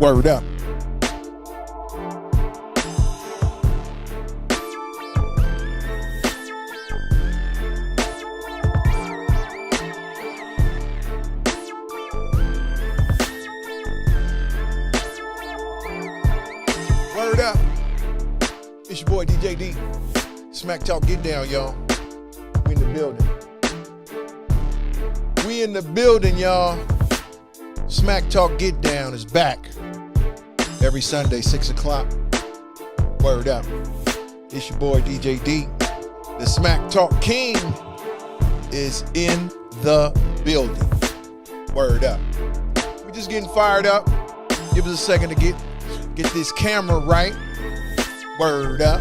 Word up. Word up. It's your boy DJ D. Smack Talk, get down, y'all. We in the building. We in the building, y'all. Smack Talk, get down is back. Every Sunday, 6 o'clock. Word up. It's your boy DJ D. The Smack Talk King is in the building. Word up. We just getting fired up. Give us a second to get this camera right. Word up.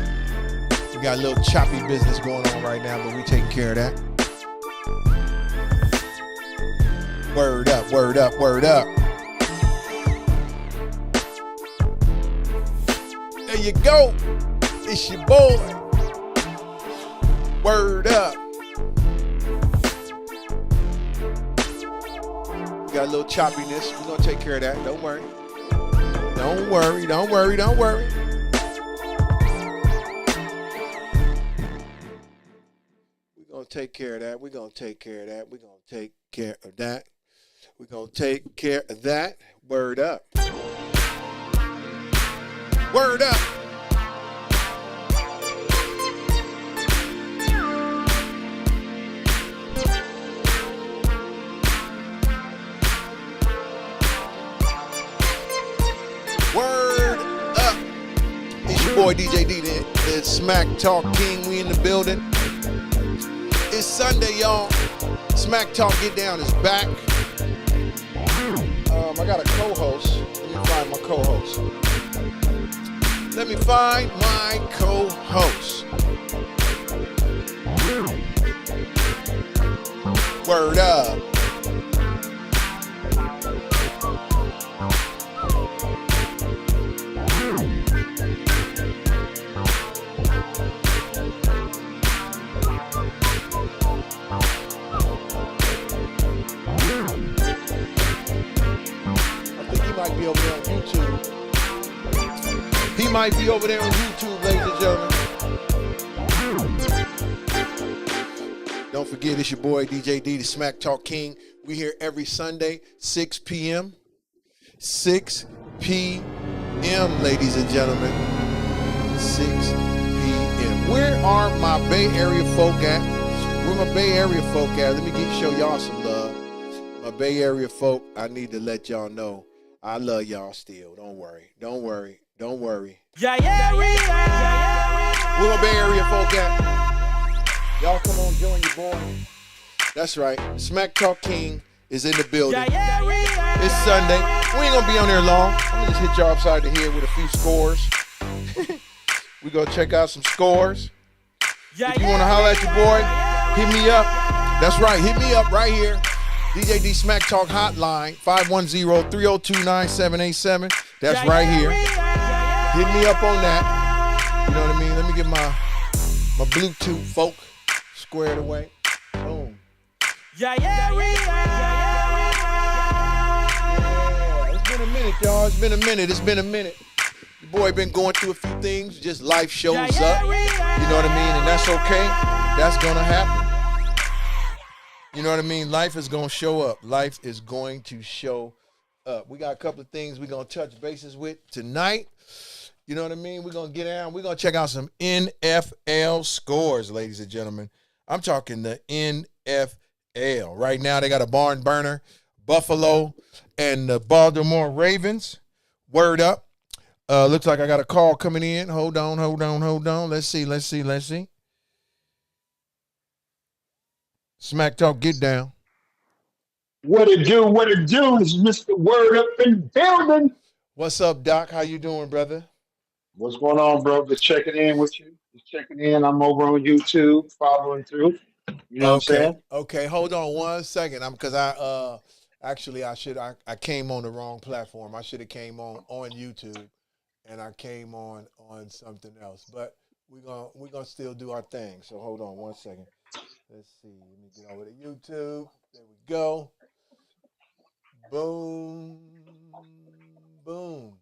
We got a little choppy business going on right now, but we taking care of that. Word up, word up, word up. There you go. It's your boy. Word up. We got a little choppiness. We're going to take care of that. Don't worry. Don't worry, don't worry, don't worry. We're going to take care of that. We're going to take care of that. We're going to take care of that. We're going to take care of that. Word up. Word up. Word up. It's your boy DJ D, the Smack Talk King. We in the building. It's Sunday, y'all. Smack Talk Get Down is back. I got a co-host. Let me find my co-host. Let me find my co-host. Word up. Be over there on YouTube. He might be over there on YouTube, ladies and gentlemen. Don't forget, it's your boy DJ D, the Smack Talk King. We here every Sunday, 6 p.m. 6 p.m., ladies and gentlemen. 6 p.m. Where are my Bay Area folk at? Where my Bay Area folk at? Let me show y'all some love. My Bay Area folk, I need to let y'all know I love y'all still. Don't worry. Don't worry. Don't worry. Yeah. Where my Bay Area folk at? Y'all come on, join your boy. That's right. Smack Talk King is in the building. It's Sunday. We ain't gonna be on there long. I'm gonna just hit y'all upside the head with a few scores. We gonna check out some scores. If you wanna holler at your boy, hit me up. That's right. Hit me up right here. DJ D Smack Talk Hotline, 510-302-9787. That's right here. Hit me up on that. You know what I mean? Let me get my Bluetooth folk squared away. Boom. Yeah. It's been a minute, y'all. It's been a minute. Your boy been going through a few things. Just life shows up. You know what I mean? And that's okay. That's gonna happen. You know what I mean? Life is going to show up. Life is going to show up. We got a couple of things we're going to touch bases with tonight. You know what I mean? We're going to get down. We're going to check out some NFL scores, ladies and gentlemen. I'm talking the NFL. Right now, they got a barn burner. Buffalo and the Baltimore Ravens. Word up. Looks like I got a call coming in. Hold on. Let's see. Smack Talk, get down. What it do is Mr. Word up in the building. What's up, Doc? How you doing, brother? What's going on, bro? Just checking in with you. Just checking in. I'm over on YouTube, following through. You know what I'm saying? Okay, hold on one second. Because I came on the wrong platform. I should have came on YouTube, and I came on something else. But we're gonna still do our thing. So hold on one second. Let's see. Let me get over to YouTube. There we go. Boom. Boom.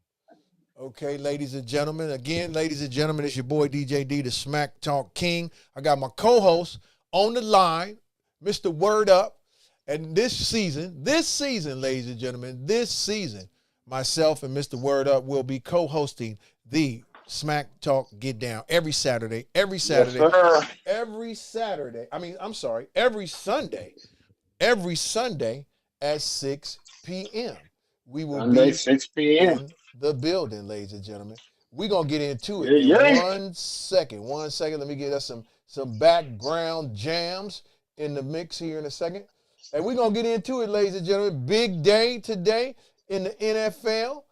Okay, ladies and gentlemen. Again, ladies and gentlemen, it's your boy DJ D, the Smack Talk King. I got my co-host on the line, Mr. Word Up. And this season, ladies and gentlemen, this season, myself and Mr. Word Up will be co-hosting the Smack Talk Get Down every Saturday. Every Sunday at 6 p.m. We will Sunday, be 6 p.m. in the building, ladies and gentlemen. We're going to get into it in 1 second. 1 second. Let me get us some background jams in the mix here in a second. And we're going to get into it, ladies and gentlemen. Big day today in the NFL.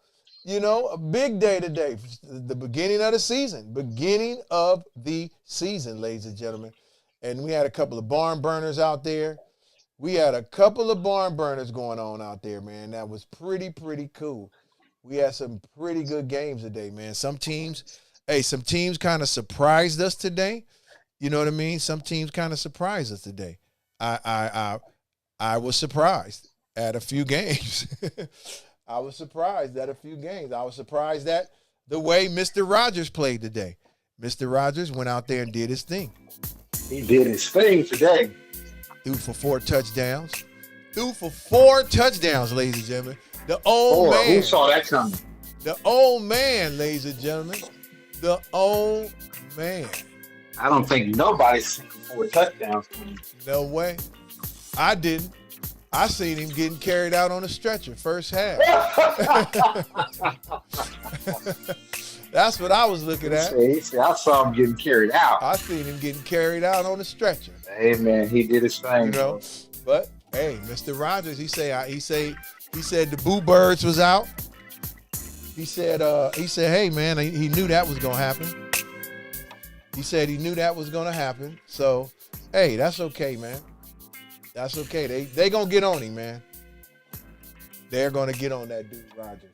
You know, a big day today. The beginning of the season. Beginning of the season, ladies and gentlemen. And we had a couple of barn burners out there. We had a couple of barn burners going on out there, man. That was pretty cool. We had some pretty good games today, man. Some teams kind of surprised us today. You know what I mean? Some teams kind of surprised us today. I was surprised at a few games. I was surprised at the way Mr. Rogers played today. Mr. Rogers went out there and did his thing. He did his thing today. Threw for 4 touchdowns. Ladies and gentlemen. The old man. Who saw that coming? The old man, ladies and gentlemen. The old man. I don't think nobody's seen 4 touchdowns coming. No way. I didn't. I seen him getting carried out on a stretcher first half. That's what I was looking at. See, I saw him getting carried out. I seen him getting carried out on a stretcher. Hey man, he did his thing. You know, but hey, Mr. Rogers, he said the Boo Birds was out. He said, hey man, he knew that was gonna happen. He said he knew that was gonna happen. So, hey, that's okay, man. That's okay. They gonna get on him, man. They're gonna get on that dude, Rogers.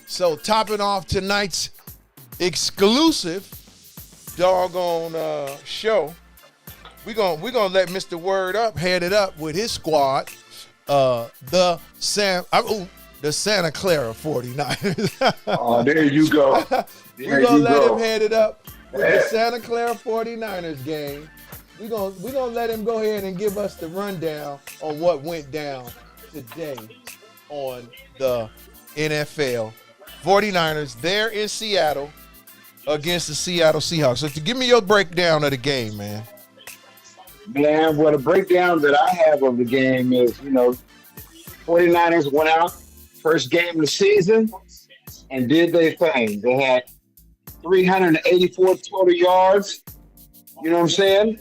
So, topping off tonight's exclusive doggone show, we're gonna let Mr. Word Up head it up with his squad, the Santa Clara 49ers. Oh, there you go. We're gonna let him head it up with the Santa Clara 49ers game. We're gonna let him go ahead and give us the rundown on what went down today on the NFL. 49ers there in Seattle against the Seattle Seahawks. So to give me your breakdown of the game, man. Man, well, the breakdown that I have of the game is, 49ers went out, first game of the season, and did their thing. They had 384 total yards. You know what I'm saying?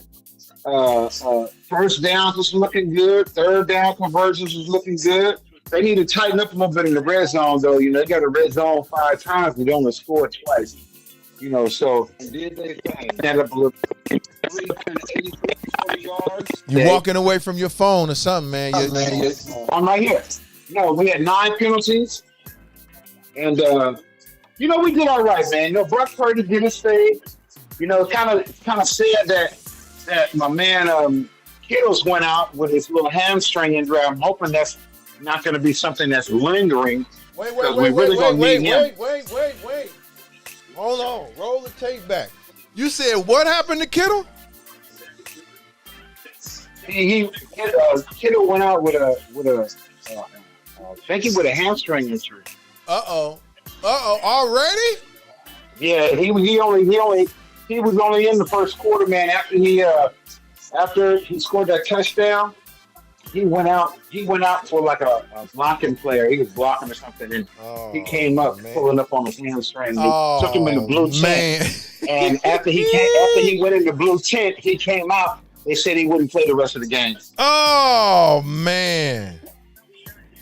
First downs was looking good. Third down conversions was looking good. They need to tighten up a little bit in the red zone, though. They got a red zone 5 times, but they only scored twice. So did they thing. Ended up a little 384 yards. You're walking away from your phone or something, man. I'm right here. We had 9 penalties. And, we did all right, man. Brock Purdy did his thing. Kind of said that my man Kittles went out with his little hamstring injury. I'm hoping that's not going to be something that's lingering. Wait. Hold on. Roll the tape back. You said what happened to Kittle? Kittle went out with a hamstring injury. Already? Yeah, he was only in the first quarter, man. After he scored that touchdown, he went out for like a blocking player. He was blocking or something, and he came up, pulling up on his hamstring. They took him in the blue tent. And after he went in the blue tent, he came out. They said he wouldn't play the rest of the game. Oh man,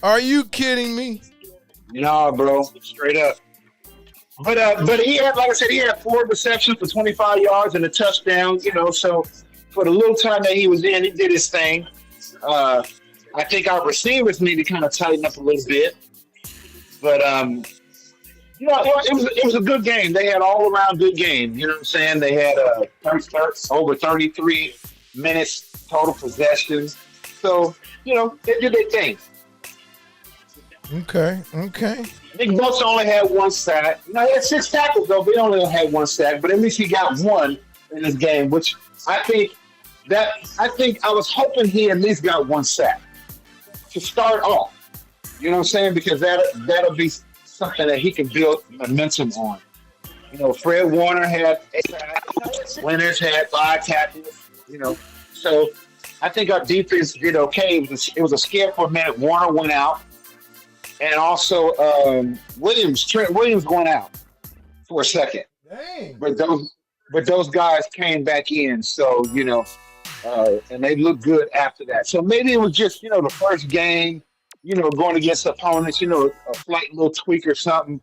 are you kidding me? No, bro, straight up. But he had, like I said, he had 4 receptions for 25 yards and a touchdown. So for the little time that he was in, he did his thing. I think our receivers need to kind of tighten up a little bit. But it was a good game. They had all around good game. You know what I'm saying? They had over 33 minutes total possessions. So they did their thing. Okay. Okay. Nick Bosa only had one sack. You know, he had 6 tackles though, but he only had one sack. But at least he got one in this game, which I think I was hoping he at least got one sack to start off. You know what I'm saying? Because that'll be something that he can build momentum on. You know, Fred Warner had 8 tackles. Winters had 5 tackles. You know, so I think our defense did okay. It was a scare for a minute. Warner went out, and also Trent Williams went out for a second. Dang. But those guys came back in. So you know, and they looked good after that. So maybe it was just the first game. You know, going against opponents. You know, a slight little tweak or something.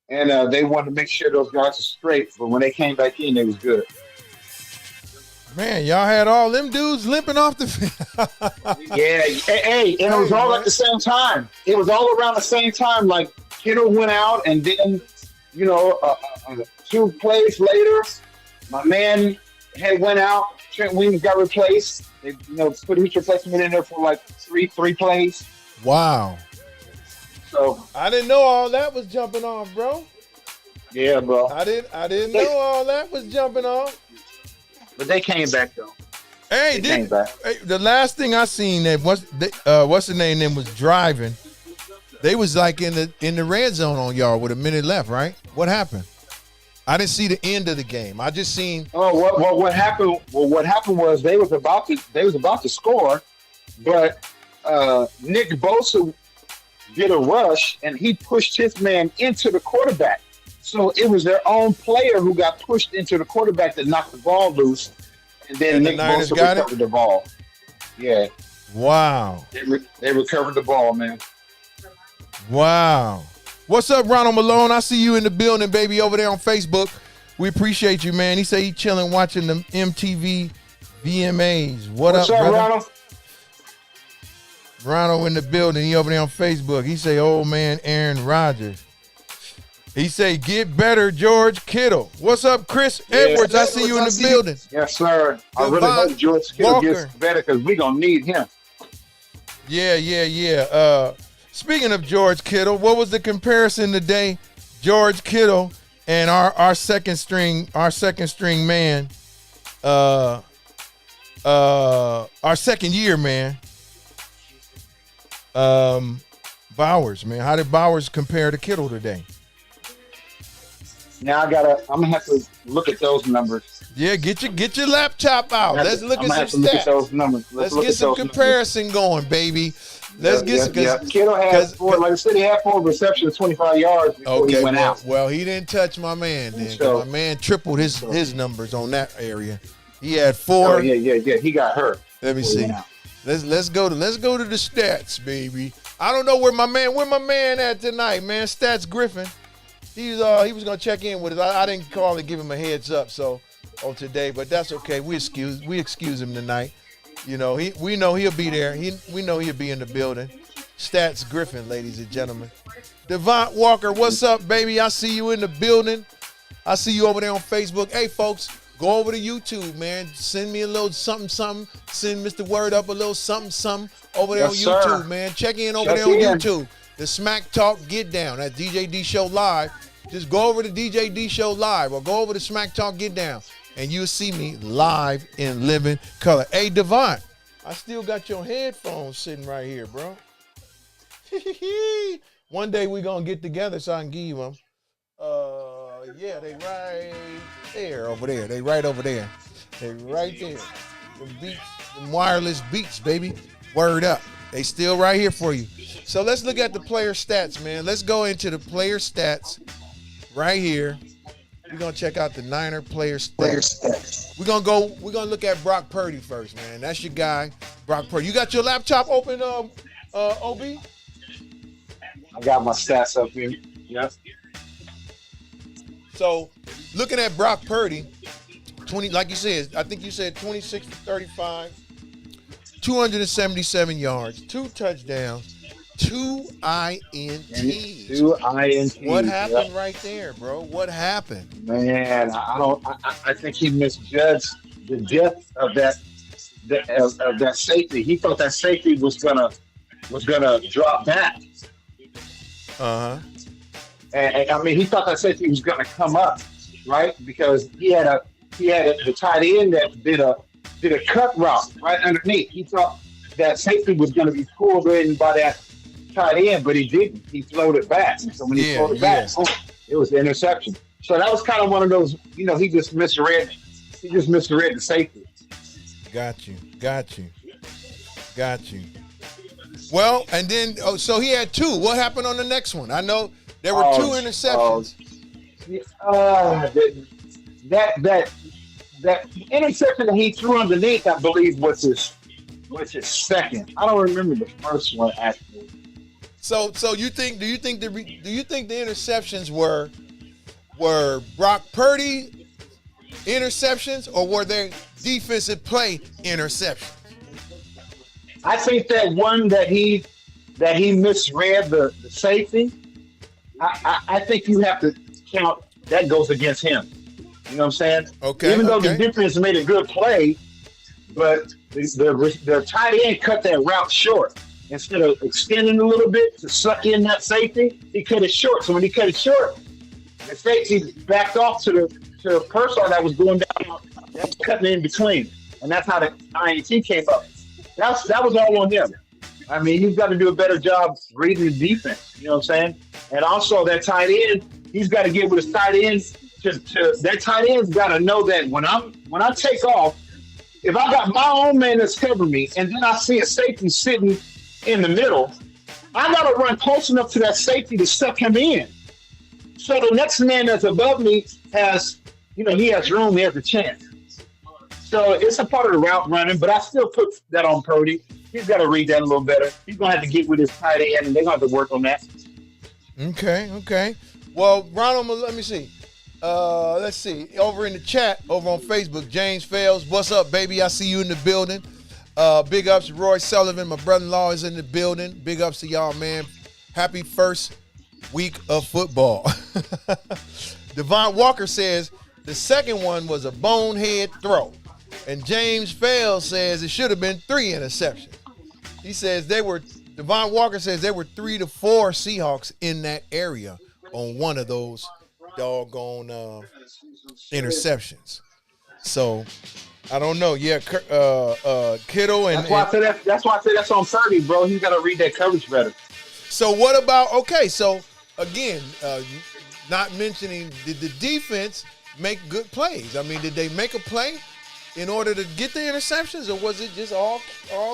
And they wanted to make sure those guys are straight. But when they came back in, they was good. Man, y'all had all them dudes limping off the field. Yeah, hey, and it was all at the same time. It was all around the same time. Like Kittle went out, and then 2 plays later, my man had went out. Trent Williams got replaced. They put each replacement in there for like three plays. Wow. So I didn't know all that was jumping off, bro. Yeah, bro. I didn't know all that was jumping off. But they came back though. Hey, the last thing I seen that what's the name them was driving. They was like in the red zone on y'all with a minute left, right? What happened? I didn't see the end of the game. I just seen. Oh, what happened? Well, what happened was they was about to score, but Nick Bosa did a rush and he pushed his man into the quarterback. So it was their own player who got pushed into the quarterback that knocked the ball loose, and then Nick Bosa recovered the ball. Yeah. Wow. They recovered the ball, man. Wow. What's up, Ronald Malone? I see you in the building, baby, over there on Facebook. We appreciate you, man. He say he chilling watching the MTV VMAs. What's up, brother? Ronald? Ronald in the building. He over there on Facebook. He say, old man Aaron Rodgers. He say, get better, George Kittle. What's up, Chris Edwards? I see you in the building. Yes, sir. I really hope George Kittle gets better because we're going to need him. Yeah. Speaking of George Kittle, what was the comparison today? George Kittle and our second string man, our second year man, Bowers, man. How did Bowers compare to Kittle today? Now I'm gonna have to look at those numbers. Yeah, get your laptop out. Let's look at some stats. Look at those numbers. Let's get some comparison going, baby. Let's get some. Kittle had 4. Like I said, he had 4 receptions, 25 yards before he went out. Well, he didn't touch my man. Then my man tripled his numbers on that area. He had 4. Oh, yeah. He got hurt. Let me see. Let's go to the stats, baby. I don't know where my man at tonight, man. Stats Griffin. He was gonna check in with us. I didn't call and give him a heads up on today, but that's okay. We excuse him tonight. You know, we know he'll be there. We know he'll be in the building. Stats Griffin, ladies and gentlemen. Devont Walker, what's up, baby? I see you in the building. I see you over there on Facebook. Hey, folks, go over to YouTube, man. Send me a little something. Send Mr. Word up a little something over there on YouTube, man. Check in over there on YouTube. The Smack Talk Get Down. That's DJ D Show Live. Just go over to DJ D Show Live or go over to Smack Talk Get Down and you'll see me live in living color. Hey, Devont, I still got your headphones sitting right here, bro. One day we're going to get together so I can give you them. Yeah, they right there over there. They right over there. They right there. Them beats, them wireless beats, baby. Word up. They still right here for you. So let's look at the player stats, man. Let's go into the player stats right here. We're going to check out the Niner player stats. We're going to look at Brock Purdy first, man. That's your guy, Brock Purdy. You got your laptop open, OB? I got my stats up here. Yes. So, looking at Brock Purdy, 20, like you said, I think you said 26 for 35, 277 yards, 2 touchdowns, 2 INTs. 2 INTs. What happened right there, bro? What happened? Man, I think he misjudged the depth of that safety. He thought that safety was gonna drop back. And I mean, he thought that safety was going to come up, right? Because he had a tight end that did a cut route right underneath. He thought that safety was going to be pulled in by that tight end, but he didn't. He floated back. And so when he floated back, it was an interception. So that was kind of one of those, he just misread. He just misread the safety. Got you. Well, and then, so he had 2. What happened on the next one? I know there were 2 interceptions. That interception that he threw underneath, I believe, was his second. I don't remember the first one actually. So do you think the interceptions were Brock Purdy interceptions, or were they defensive play interceptions? I think that one that he misread the safety. I think you have to count that goes against him. You know what I'm saying? Okay. Even though the defense made a good play, but the tight end cut that route short. Instead of extending a little bit to suck in that safety, he cut it short. So when he cut it short, the safety backed off to the person that was going down, that was cutting in between. And that's how the INT came up. That was all on him. I mean, he's got to do a better job reading the defense. You know what I'm saying? And also that tight end, he's got to get with his tight end. That tight end's got to know that when I take off, if I got my own man that's covering me, and then I see a safety sitting in the middle, I got to run close enough to that safety to suck him in. So the next man that's above me has, he has room, he has a chance. So it's a part of the route running, but I still put that on Purdy. He's got to read that a little better. He's going to have to get with his tight end, and they're going to have to work on that. Okay. Well, Ronald, let me see. Let's see. Over in the chat, over on Facebook, James Fales, what's up, baby? I see you in the building. Big ups to Roy Sullivan. My brother-in-law is in the building. Big ups to y'all, man. Happy first week of football. Devon Walker says the second one was a bonehead throw. And James Fales says it should have been 3 interceptions. He says Devon Walker says there were 3 to 4 Seahawks in that area on one of those doggone interceptions. So I don't know. Yeah, Kittle and that's why I say that's on Purdy, bro. He's got to read that coverage better. So what about? Okay, so again, not mentioning did the defense make good plays? I mean, did they make a play in order to get the interceptions, or was it just all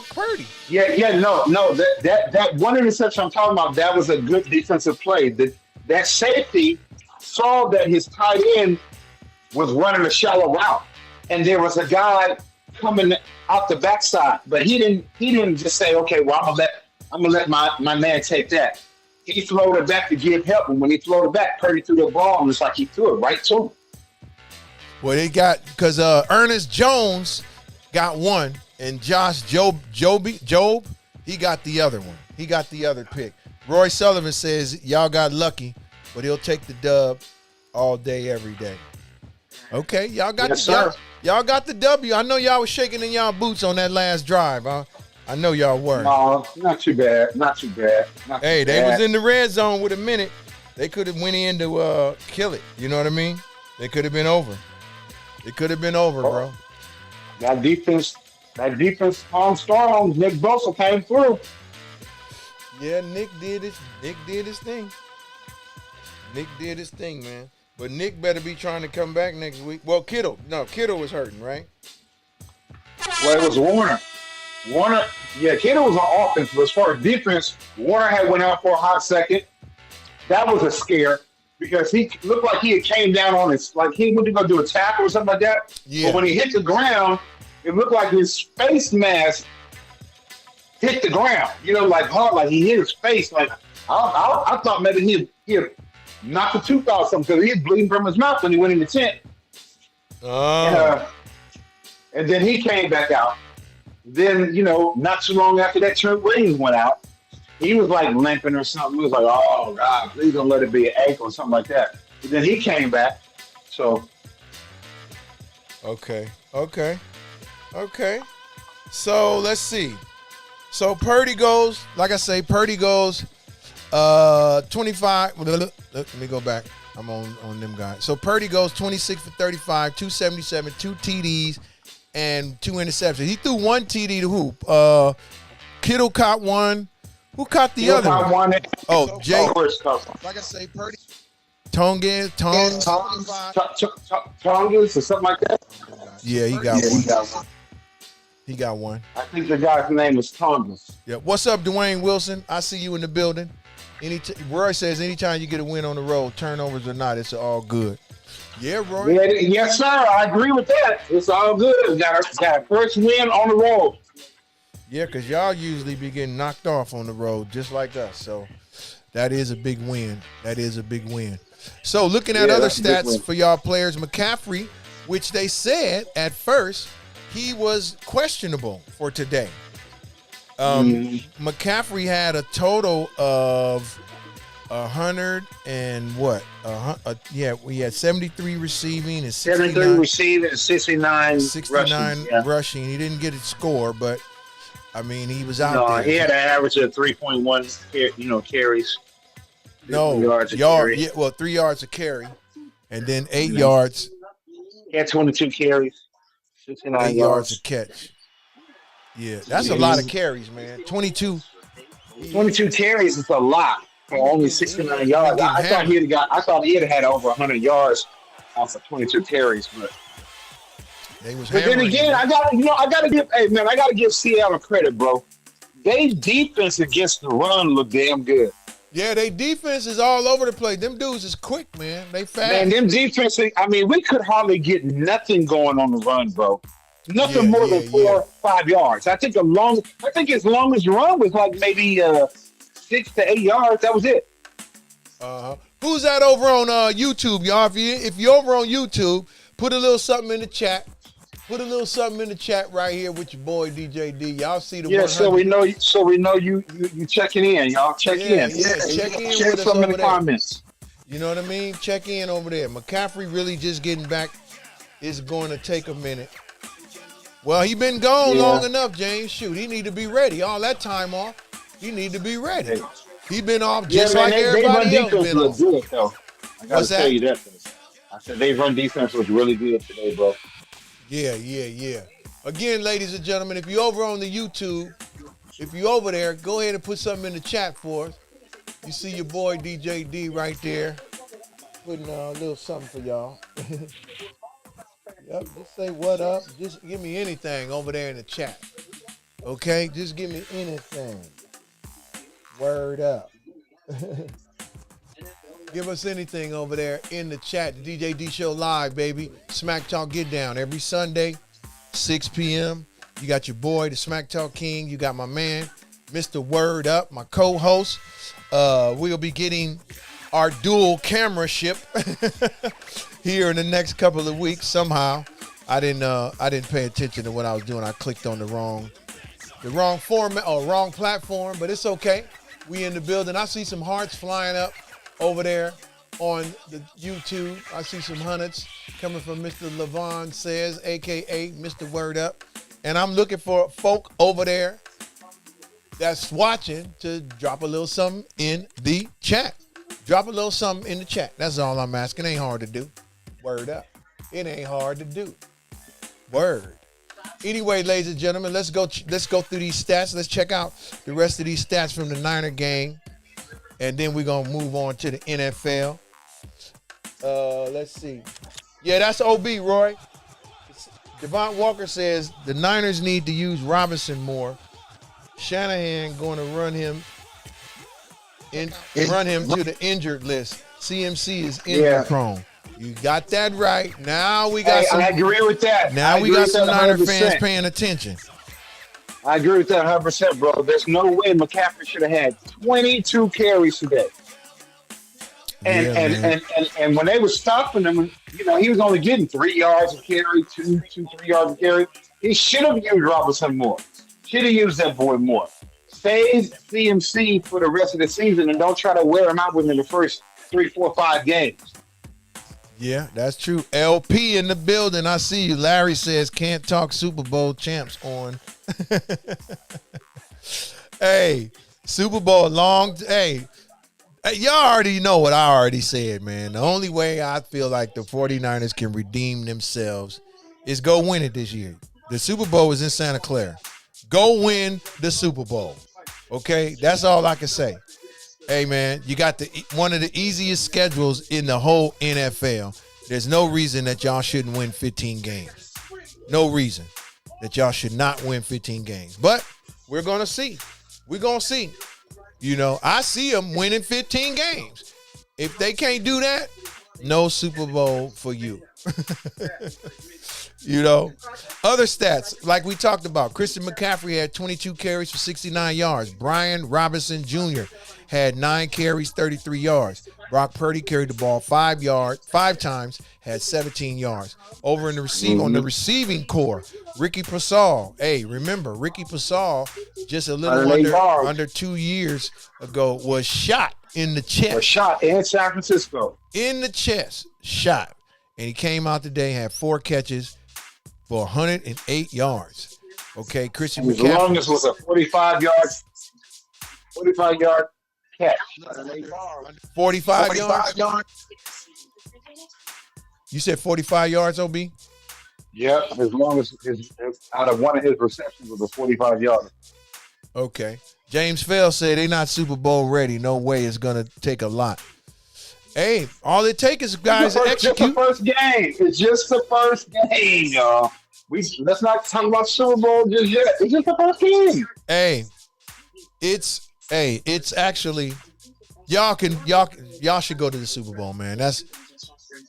Purdy? No. That one interception I'm talking about, that was a good defensive play. That safety saw that his tight end was running a shallow route, and there was a guy coming out the backside, but he didn't just say, okay, well, I'm gonna let my man take that. He floated back to give help, and when he floated back, Purdy threw the ball, and it's like he threw it right to him. Well, they got because Ernest Jones got one, and Josh Job, he got the other one. He got the other pick. Roy Sullivan says y'all got lucky, but he'll take the dub all day, every day. Okay, y'all got y'all got the W. I know y'all was shaking in y'all boots on that last drive, huh? I know y'all were. No, not too bad. Hey, they was in the red zone with a minute. They could have went in to kill it. You know what I mean? They could have been over. It could have been over, bro. That defense on strong. Nick Bosa came through. Yeah, Nick did his thing. Nick did his thing, man. But Nick better be trying to come back next week. Well, Kittle was hurting, right? Well, it was Warner. Kittle was on offense, but as far as defense, Warner had went out for a hot second. That was a scare because he looked like he had came down on his, like he went to go do a tackle or something like that. Yeah. But when he hit the ground, it looked like his face mask hit the ground. You know, like hard, like he hit his face. Like I thought maybe he knocked the tooth out or something because he was bleeding from his mouth when he went in the tent. Oh. And then he came back out. Then, not too long after that, Trent Williams went out. He was like limping or something. He was like, oh, God, please don't let it be an ankle or something like that. But then he came back. So. Okay. So let's see. So Purdy goes, like I say, 25. Let me go back. I'm on them guys. So Purdy goes 26 for 35, 277, 2 TDs, and 2 interceptions. He threw 1 TD to who? Kittle caught one. Who caught the other one? Oh, Jay. Like I say, Purdy. Tongas or something like that. Yeah, he got one. He got one. I think the guy's name is Tongas. Yeah. What's up, Dwayne Wilson? I see you in the building. Roy says anytime you get a win on the road, turnovers or not, it's all good. Yeah, Roy. Yeah, yes, sir. I agree with that. It's all good. Got a first win on the road. Yeah, because y'all usually be getting knocked off on the road just like us. So that is a big win. That is a big win. So looking at other stats for y'all players, McCaffrey, which they said at first he was questionable for today. McCaffrey had a total of 100 and what? We had 73 receiving and 69, 73 receiving and 69 rushing. He didn't get a score, but I mean he was out there. He had an average of 3.1, carries. No, 3 yards a carry, and then 8 yards. He had 22 carries, 69 8 yards a catch. Yeah, that's a lot of carries, man. 22 carries is a lot for only 69 yards. I thought he had over 100 yards off of 22 carries, but then again, I gotta give Seattle credit, bro. They defense against the run look damn good. Yeah, they defense is all over the place. Them dudes is quick, man. They fast. Man, them defense. I mean, we could hardly get nothing going on the run, bro. Nothing more than 4 or 5 yards. I think as long as you run was like maybe 6 to 8 yards. That was it. Who's that over on YouTube, y'all? If you're over on YouTube, put a little something in the chat. Put a little something in the chat right here with your boy DJ D. Y'all see the 100. So we know you checking in, y'all. Check in. Yeah, check in Check with us some over in the there. comments. You know what I mean? Check in over there. McCaffrey really just getting back is going to take a minute. Well, he been gone long enough, James. Shoot, he need to be ready. All that time off, he need to be ready. He been off just like everybody else been off. Good, though. I gotta tell you that. I said they run defense was really good today, bro. Yeah. Again, ladies and gentlemen, if you're over on the YouTube, if you're over there, go ahead and put something in the chat for us. You see your boy DJ D right there, putting a little something for y'all. Yep, just say what up. Just give me anything over there in the chat. Okay? Just give me anything. Word up. Give us anything over there in the chat. The DJ D Show Live, baby. Smack Talk Get Down every Sunday, 6 p.m. You got your boy, the Smack Talk King. You got my man, Mr. Word Up, my co-host. We'll be getting our dual camera ship here in the next couple of weeks. Somehow, I didn't pay attention to what I was doing. I clicked on the wrong format or wrong platform, but it's okay. We in the building. I see some hearts flying up over there on the YouTube. I see some hundreds coming from Mr. Levon Says, a.k.a. Mr. Word Up. And I'm looking for folk over there that's watching to drop a little something in the chat. Drop a little something in the chat. That's all I'm asking. It ain't hard to do. Word up. It ain't hard to do. Word. Anyway, ladies and gentlemen, let's go through these stats. Let's check out the rest of these stats from the Niner game. And then we're going to move on to the NFL. Let's see. Yeah, that's OB, Roy. Devon Walker says the Niners need to use Robinson more. Shanahan going to run him to the injured list. CMC is injury prone. You got that right. Now we got I agree with that. Now we got some Niner fans paying attention. I agree with that 100%, bro. There's no way McCaffrey should have had 22 carries today. And when they were stopping him, he was only getting 3 yards of carry, 3 yards of carry. He should have used Robinson more. Should have used that boy more. Save CMC for the rest of the season and don't try to wear him out within the first 3, 4, 5 games. Yeah, that's true. LP in the building. I see you. Larry says can't talk Super Bowl champs on. Hey, Super Bowl long. Hey, Y'all already know what I already said, man. The only way I feel like the 49ers can redeem themselves is go win it this year. The Super Bowl is in Santa Clara. Go win the Super Bowl. Okay? That's all I can say. Hey, man, you got one of the easiest schedules in the whole NFL. There's no reason that y'all shouldn't win 15 games. No reason that y'all should not win 15 games. But we're going to see. We're going to see. You know, I see them winning 15 games. If they can't do that, no Super Bowl for you. You know, other stats, like we talked about, Christian McCaffrey had 22 carries for 69 yards. Brian Robinson Jr. had 9 carries, 33 yards. Brock Purdy carried the ball 5 times, had 17 yards. Over in the on the receiving core, Ricky Pascal. Hey, remember, Ricky Pascal, just a little under 2 years ago, was shot in the chest. Was shot in San Francisco. In the chest, shot. And he came out today, had 4 catches for 108 yards. Okay, Christian McCaffrey. The longest was a 45-yard catch. 45 yards? You said 45 yards, OB? Yeah, as long as out of one of his receptions was a 45-yard. Okay. James Fell said they're not Super Bowl ready. No way it's going to take a lot. Hey, all it takes is guys to execute. It's just the first game. It's just the first game, y'all. Let's not talk about Super Bowl just yet. It's just the first game. It's actually y'all should go to the Super Bowl, man. That's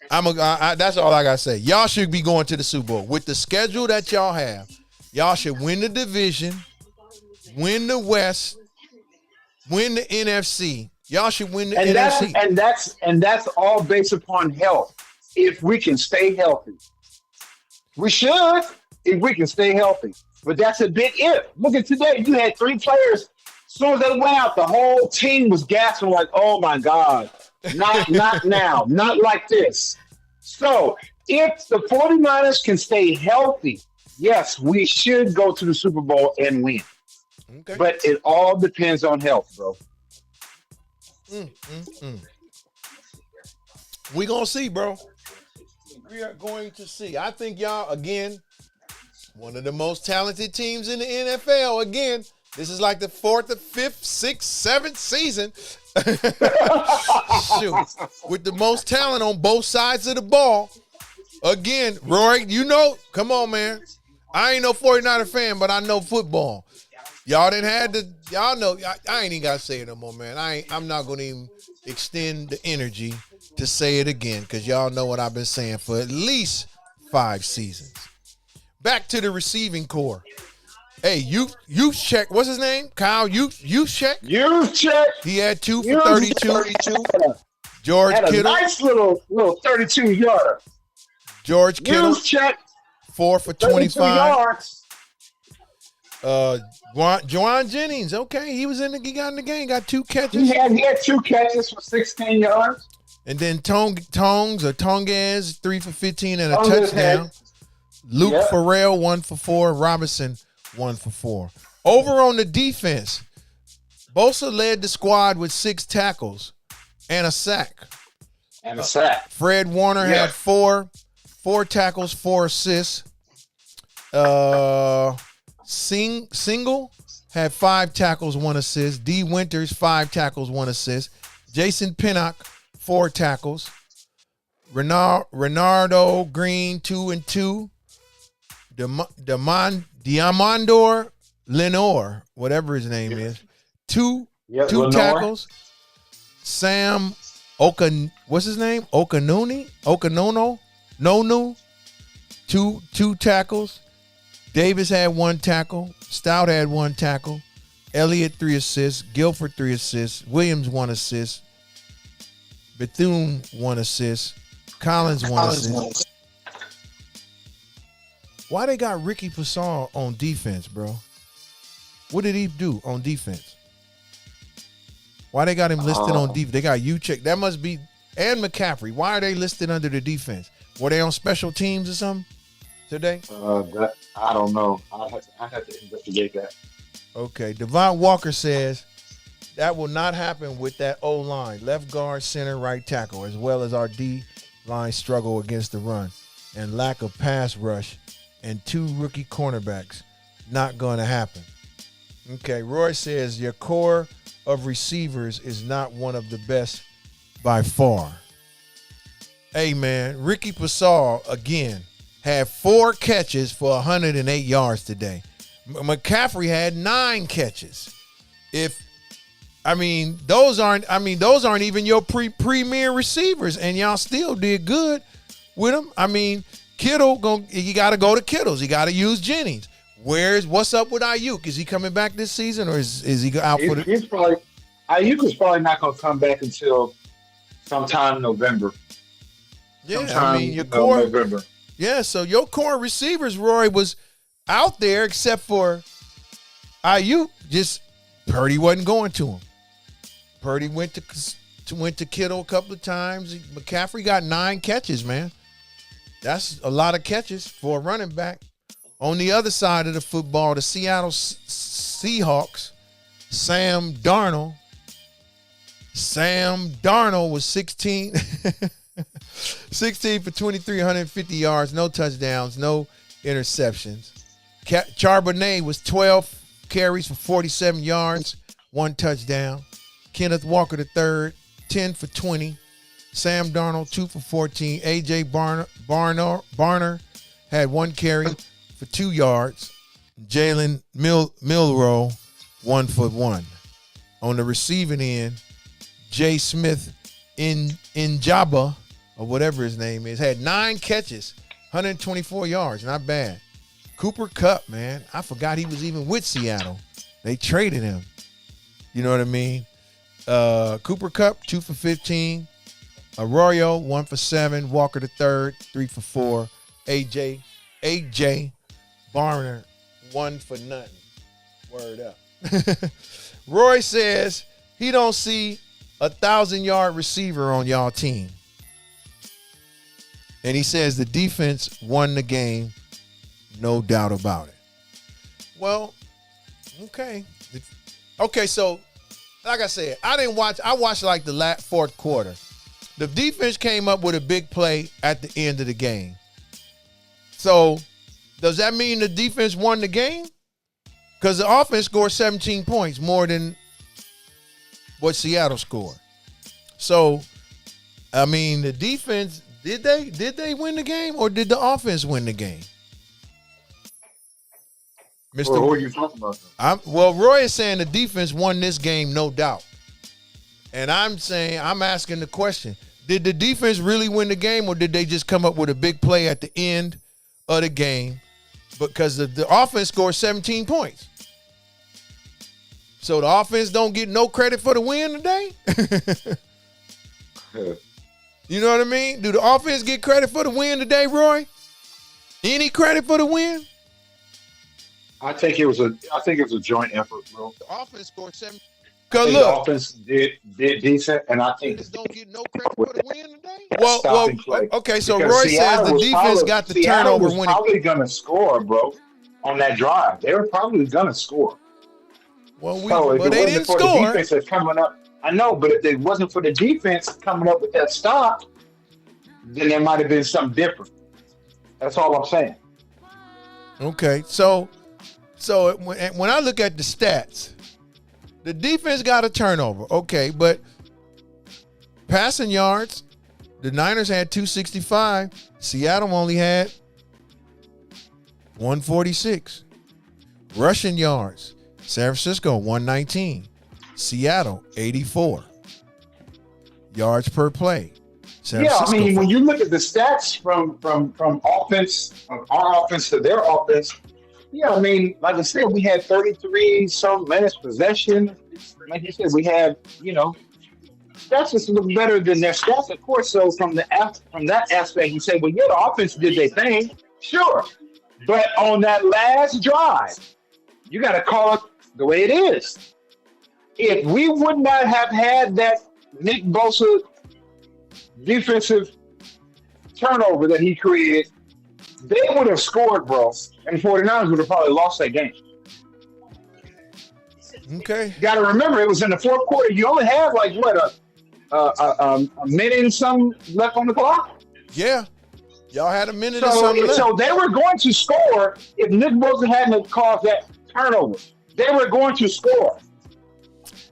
all I gotta say. Y'all should be going to the Super Bowl with the schedule that y'all have. Y'all should win the division, win the West, win the NFC. Y'all should win the NFC. And that's all based upon health. If we can stay healthy. We should, if we can stay healthy. But that's a big if. Look at today. You had 3 players. As soon as they went out, the whole team was gasping like, oh my God. Not now. Not like this. So if the 49ers can stay healthy, yes, we should go to the Super Bowl and win. Okay. But it all depends on health, bro. We gonna see, bro. We are going to see. I think y'all, again, one of the most talented teams in the NFL. Again, this is like the 4th or 5th, 6th, 7th season. Shoot. With the most talent on both sides of the ball. Again, Roy, you know, come on, man. I ain't no 49er fan, but I know football. Y'all y'all know, I ain't even got to say it no more, man. I'm not going to even extend the energy to say it again because y'all know what I've been saying for at least 5 seasons. Back to the receiving core. Hey, you check. What's his name? Kyle, you check. You check. He had 2 for 32. George had a Kittle. Nice little 32-yarder. George Kittle. You check. 4 for 25. Yards. Juwan Jennings, okay, he got in the game, got 2 catches. He had 2 catches for 16 yards. And then Tongues 3 for 15 and a touchdown. Luke Farrell 1 for 4. Robinson 1 for 4. Over on the defense, Bosa led the squad with 6 tackles and a sack. Fred Warner had 4 tackles, 4 assists. Single had 5 tackles, 1 assist. D. Winters, 5 tackles, 1 assist. Jason Pinnock, 4 tackles. Renardo Green, 2 and 2. Diamondor Lenore, whatever his name is, 2 tackles. Sam what's his name? Okanono, 2 tackles. Davis had 1 tackle. Stout had 1 tackle. Elliott 3 assists. Guilford 3 assists. Williams 1 assist. Bethune 1 assist. Collins 1 assist. Why they got Ricky Pascal on defense, bro? What did he do on defense? Why they got him listed on defense? They got Uchek. That must be, and McCaffrey. Why are they listed under the defense? Were they on special teams or something today? I don't know. I have to investigate that. Okay. Devon Walker says That will not happen with that O-line, left guard, center, right tackle, as well as our D-line struggle against the run and lack of pass rush and 2 rookie cornerbacks. Not going to happen. Okay, Roy says your core of receivers is not one of the best by far. Hey, man, Ricky Pasal, again, had 4 catches for 108 yards today. McCaffrey had 9 catches. Those aren't even your premier receivers, and y'all still did good with them. I mean, Kittle, you got to go to Kittles. You got to use Jennings. What's up with Ayuk? Is he coming back this season, or is he out for the? Ayuk is probably not going to come back until sometime November. Yeah, your core. November. Yeah, so your core receivers, Roy, was out there except for Ayuk. Just Purdy wasn't going to him. Purdy went to Kittle a couple of times. McCaffrey got 9 catches, man. That's a lot of catches for a running back. On the other side of the football, the Seattle Seahawks, Sam Darnold was 16 for 2,350 yards, no touchdowns, no interceptions. Charbonnet was 12 carries for 47 yards, 1 touchdown. Kenneth Walker III, 10 for 20. Sam Darnold, 2 for 14. A.J. Barner had 1 carry for 2 yards. Jalen Milroe, 1 for 1. On the receiving end, Jay Smith in Jabba, or whatever his name is, had 9 catches, 124 yards. Not bad. Cooper Kupp, man. I forgot he was even with Seattle. They traded him. You know what I mean? Cooper Kupp, 2 for 15. Arroyo, 1 for 7. Walker III, 3 for 4. AJ Barner, 1 for nothing. Word up. Roy says he don't see a 1,000-yard receiver on y'all team. And he says the defense won the game, no doubt about it. Well, okay. Okay, so like I said, I watched like the fourth quarter. The defense came up with a big play at the end of the game. So does that mean the defense won the game? Because the offense scored 17 points, more than what Seattle scored. So, I mean, the defense, did they win the game, or did the offense win the game? Mr. Well, who are you talking about? Roy is saying the defense won this game, no doubt. And I'm asking the question, did the defense really win the game, or did they just come up with a big play at the end of the game? Because the offense scored 17 points. So the offense don't get no credit for the win today? You know what I mean? Do the offense get credit for the win today, Roy? Any credit for the win? I think it was a joint effort, bro. The offense scored 7. Because look, the offense did decent, and I think don't get no credit for the win today. Okay, so because Roy Seattle says the defense got the turnover when probably going to score, bro, on that drive. They were probably going to score. Well, they didn't score. The defense that's coming up, I know, but if it wasn't for the defense coming up with that stop, then there might have been something different. That's all I'm saying. Okay, so when I look at the stats, the defense got a turnover, okay, but passing yards, the Niners had 265. Seattle only had 146. Rushing yards, San Francisco 119. Seattle 84. Yards per play. When you look at the stats from offense, our offense to their offense, like I said, we had 33 some minutes possession. Like you said, we had, stats just look better than their stats, of course. So from that aspect, you say, well, yeah, the offense did their thing, sure. But on that last drive, you got to call it the way it is. If we would not have had that Nick Bosa defensive turnover that he created, they would have scored, bro, and 49ers would have probably lost that game. Okay. You got to remember, it was in the fourth quarter. You only have like what a minute and some left on the clock. Yeah. Y'all had a minute or something left. So they were going to score if Nick Wilson hadn't caused that turnover. They were going to score.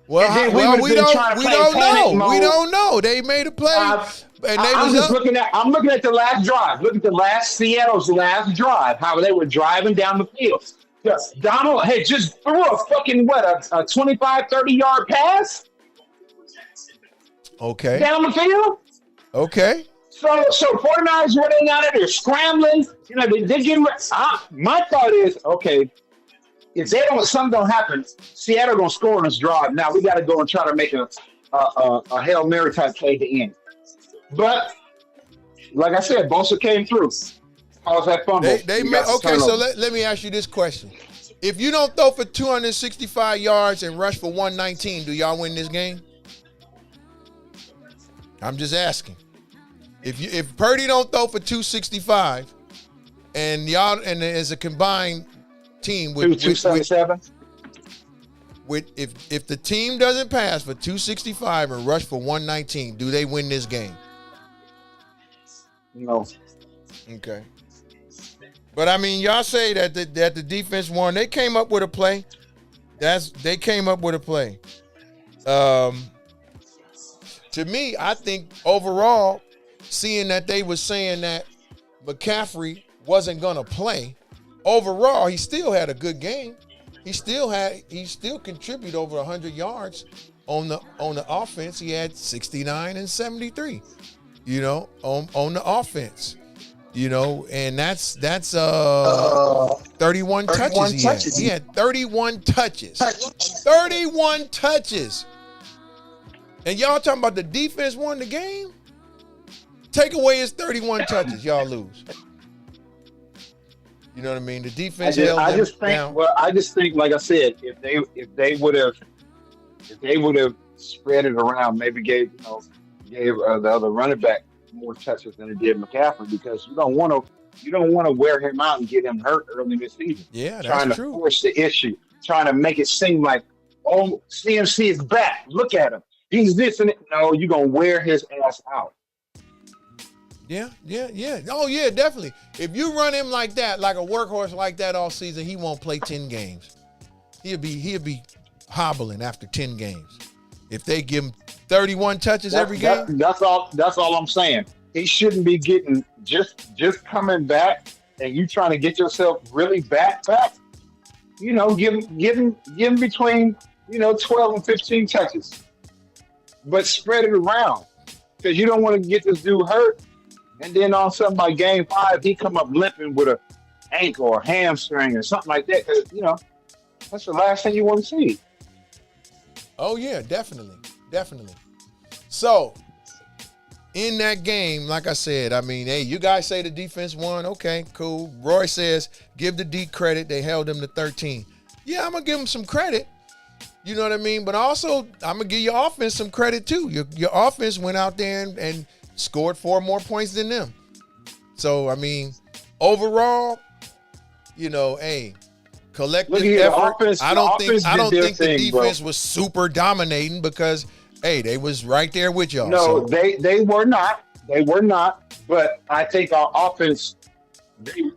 Well, we don't know. We don't know. They made a play, and I'm looking at the last drive. Look at Seattle's last drive. How they were driving down the field. Yes, Donald had just threw a fucking a 25, 30-yard pass. Okay. Down the field. Okay. So 49ers running out of there scrambling. You know, they give him. My thought is, okay, if something don't happen, Seattle gonna score on this drive. Now we got to go and try to make a Hail Mary type play to end. But like I said, Bosa came through. How's that fumble? Okay, so let me ask you this question: if you don't throw for 265 yards and rush for 119, do y'all win this game? I'm just asking. If Purdy don't throw for 265, and y'all as a combined team with 277, if the team doesn't pass for 265 and rush for 119, do they win this game? No. Okay. But I mean, y'all say that the defense won. They came up with a play. They came up with a play. To me, I think overall, seeing that they were saying that McCaffrey wasn't gonna play, overall he still had a good game. He still contributed over 100 yards on the offense. He had 69 and 73. You know, on the offense. You know, and that's 31 touches. He had 31 touches. 31 touches. And y'all talking about the defense won the game? Take away his 31 touches, y'all lose. You know what I mean? The defense held them down. Well, I just think, like I said, if they would have spread it around, maybe gave the other running back more touches than it did McCaffrey, because you don't want to wear him out and get him hurt early in the season. Yeah, that's trying true. To force the issue, trying to make it seem like, oh, CMC is back. Look at him. He's this and it. No, you're gonna wear his ass out. Yeah. Oh yeah, definitely. If you run him like that, like a workhorse like that all season, he won't play 10 games. He'll be hobbling after 10 games. If they give him 31 touches every game. That's all I'm saying. He shouldn't be getting just coming back and you trying to get yourself really back. You know, give him between 12 and 15 touches. But spread it around, because you don't want to get this dude hurt, and then all of a sudden by game 5 he come up limping with an ankle or hamstring or something like that. Because that's the last thing you want to see. Oh yeah, definitely. So in that game, like I said, I mean, hey, you guys say the defense won. Okay, cool. Roy says give the D credit. They held them to 13. Yeah, I'm gonna give them some credit. You know what I mean? But also, I'm going to give your offense some credit, too. Your offense went out there and scored 4 more points than them. So, I mean, overall, hey, collective effort. I don't think the defense was super dominating because, hey, they was right there with y'all. No, so. They were not. They were not. But I think our offense,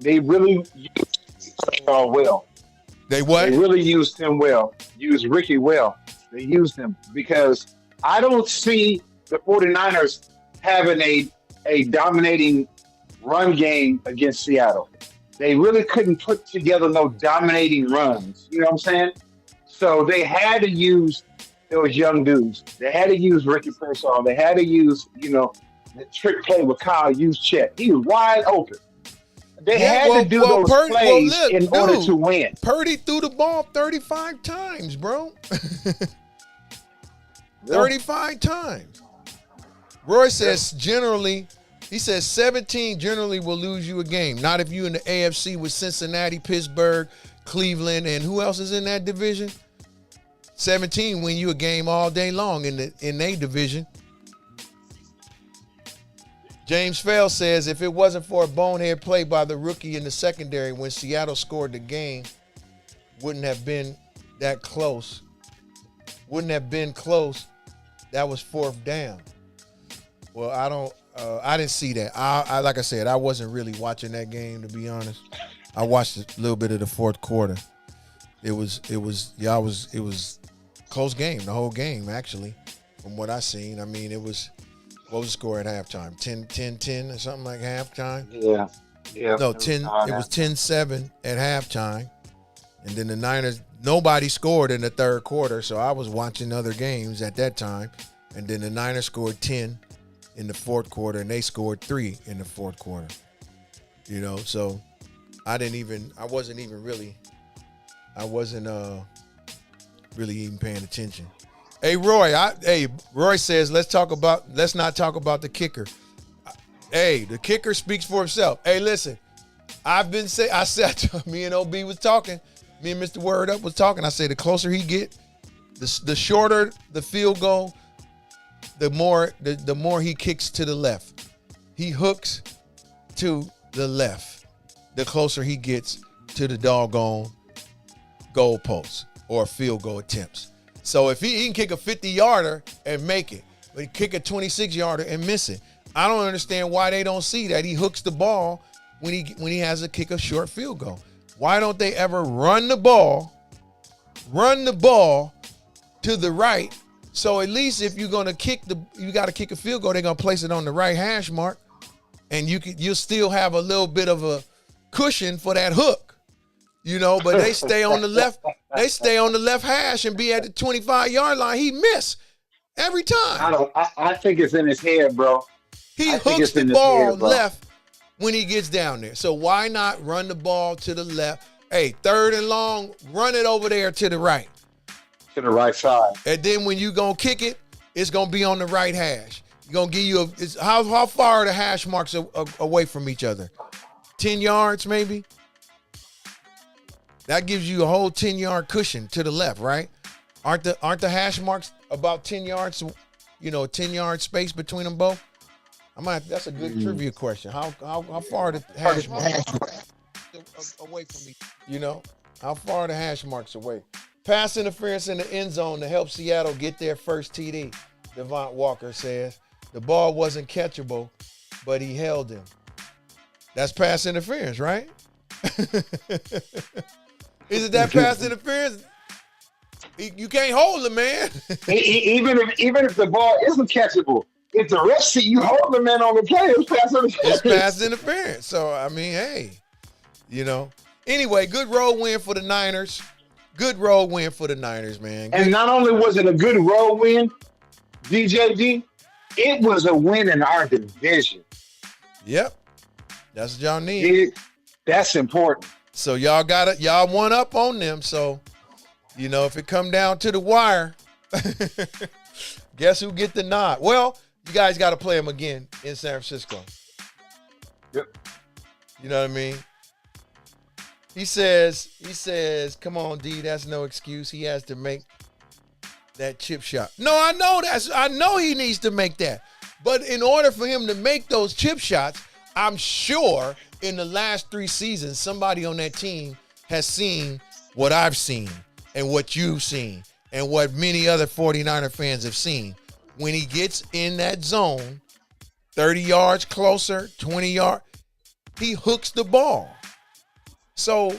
they really used well. They what? They really used him well. Used Ricky well. They used him because I don't see the 49ers having a dominating run game against Seattle. They really couldn't put together no dominating runs. You know what I'm saying? So they had to use those young dudes. They had to use Ricky Pearsall. They had to use, the trick play with Kyle Juszczyk. He was wide open. They had to do those plays in order to win. Purdy threw the ball 35 times, bro. 35 times. Roy says he says 17 generally will lose you a game. Not if you in the AFC with Cincinnati, Pittsburgh, Cleveland, and who else is in that division? 17 win you a game all day long in their division. James Fell says if it wasn't for a bonehead play by the rookie in the secondary when Seattle scored the game, wouldn't have been that close. wouldn't have been close. That was 4th down. Well, I didn't see that. I like I said, I wasn't really watching that game, to be honest. I watched a little bit of the 4th quarter. It was close game, the whole game, actually, from what I seen. I mean, what was the score at halftime? 10 or something like halftime? Yeah. No, 10. It was 10-7 at halftime. And then the Niners, nobody scored in the 3rd quarter, so I was watching other games at that time. And then the Niners scored 10 in the 4th quarter, and they scored 3 in the 4th quarter. So I wasn't even paying attention. Hey, Roy says, let's not talk about the kicker. Hey, the kicker speaks for himself. Hey, listen, I said, me and OB was talking, me and Mr. Word Up was talking. I say the closer he get, the shorter the field goal, the more he kicks to the left. He hooks to the left. The closer he gets to the doggone goalpost or field goal attempts. So if he can kick a 50-yarder and make it, but he kick a 26-yarder and miss it. I don't understand why they don't see that he hooks the ball when he has to kick a short field goal. Why don't they ever run the ball to the right? So at least if you're gonna you got to kick a field goal, they're gonna place it on the right hash mark, and you'll still have a little bit of a cushion for that hook, But they stay on the left. They stay on the left hash and be at the 25-yard line. He miss every time. I think it's in his head, bro. He hooks the ball left when he gets down there. So why not run the ball to the left? Hey, 3rd and long, run it over there to the right. To the right side. And then when you going to kick it, it's going to be on the right hash. You're going to give you how far are the hash marks away from each other? 10 yards maybe? That gives you a whole 10-yard cushion to the left, right? Aren't the hash marks about 10 yards, 10-yard space between them both? That's a good trivia question. How far are the hash marks away from me? How far are the hash marks away? Pass interference in the end zone to help Seattle get their first TD. Devont Walker says the ball wasn't catchable, but he held him. That's pass interference, right? Isn't that pass interference? You can't hold him, man. even if the ball isn't catchable, if the ref see you hold the man on the play, it's pass interference. It's pass interference. So I mean, hey, Anyway, good road win for the Niners. Good road win for the Niners, man. And not only was it a good road win, DJD, it was a win in our division. Yep, that's what y'all need. That's important. So y'all won up on them. So, if it come down to the wire, guess who get the nod? Well, you guys got to play them again in San Francisco. Yep. You know what I mean? He says, come on, D, that's no excuse. He has to make that chip shot. No, I know he needs to make that. But in order for him to make those chip shots, I'm sure in the last 3 seasons, somebody on that team has seen what I've seen and what you've seen and what many other 49er fans have seen. When he gets in that zone, 30 yards closer, 20 yards, he hooks the ball. So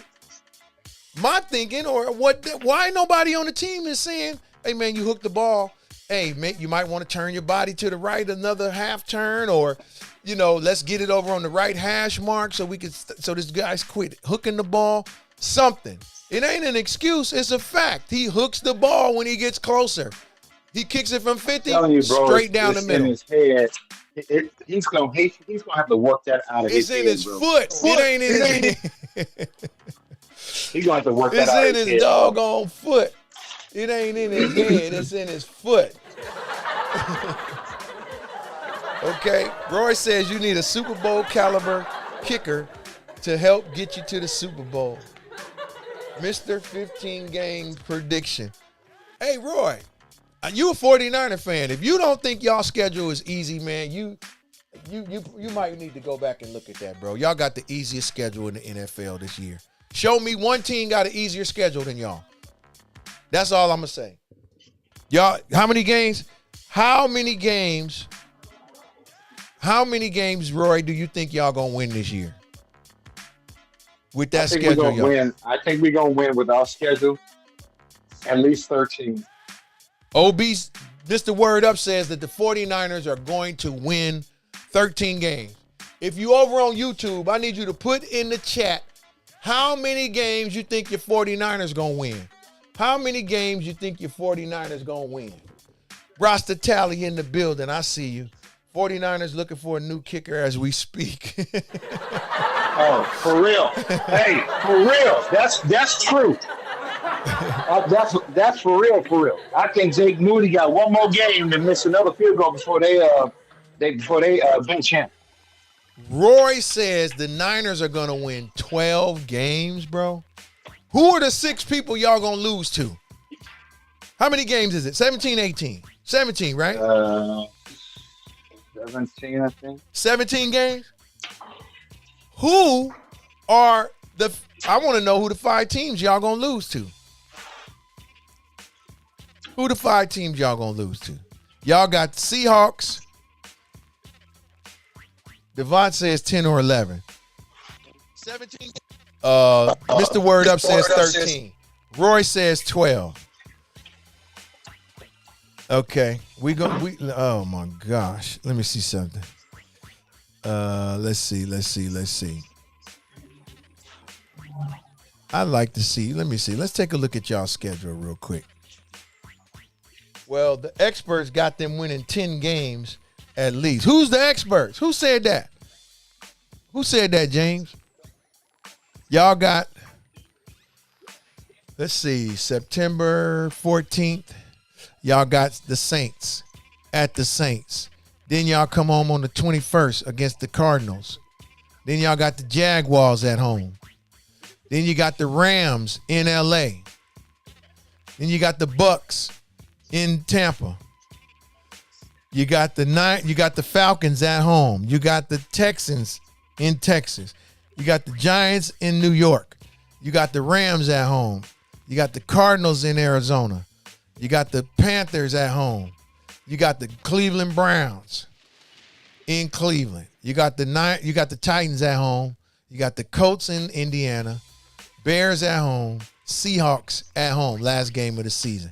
my thinking, why nobody on the team is saying, hey, man, you hooked the ball. Hey, man, you might want to turn your body to the right another half turn, or, let's get it over on the right hash mark so this guy's quit hooking the ball. Something. It ain't an excuse. It's a fact. He hooks the ball when he gets closer. He kicks it from 50 straight down the middle. In his head. He's gonna have to work that out of his head. It's in his foot. It ain't in his He's gonna have to work that out of his head. It's in his doggone foot. It ain't in his head. It's in his foot. Okay. Roy says you need a Super Bowl caliber kicker to help get you to the Super Bowl. Mr. 15 game prediction. Hey, Roy. You a 49er fan. If you don't think y'all schedule is easy, man, you might need to go back and look at that, bro. Y'all got the easiest schedule in the NFL this year. Show me one team got an easier schedule than y'all. That's all I'm going to say. Y'all, how many games? How many games, Roy, do you think y'all gonna win this year? With I that think we're schedule, gonna y'all. win. I think we're gonna win with our schedule at least 13. OB's, Mr. Word Up says that the 49ers are going to win 13 games. If you over on YouTube, I need you to put in the chat how many games you think your 49ers going to win. How many games you think your 49ers going to win? Roster tally in the building. I see you. 49ers looking for a new kicker as we speak. Oh, for real? Hey, for real? That's true. That's for real. For real. I think Jake Moody got one more game to miss another field goal before they bench him. Roy says the Niners are going to win 12 games, bro. Who are the 6 people y'all going to lose to? How many games is it? 17, 18? 17, right? 17, I think. 17 games? Who are the, I want to know who the 5 teams y'all going to lose to. Who the 5 teams y'all going to lose to? Y'all got the Seahawks. Devon says 10 or 11. 17. Mr. Word Up says 13. Roy says 12. Okay. Oh my gosh. Let me see something. Let's see. I'd like to see. Let me see. Let's take a look at y'all's schedule real quick. Well, the experts got them winning 10 games at least. Who's the experts? Who said that? Who said that, James? Y'all got, let's see, September 14th. Y'all got the Saints at the Saints. Then y'all come home on the 21st against the Cardinals. Then y'all got the Jaguars at home. Then you got the Rams in LA. Then you got the Bucks in Tampa. You got the Falcons at home. You got the Texans in Texas. You got the Giants in New York. You got the Rams at home. You got the Cardinals in Arizona. You got the Panthers at home. You got the Cleveland Browns in Cleveland. You got the Titans at home. You got the Colts in Indiana. Bears at home. Seahawks at home. Last game of the season.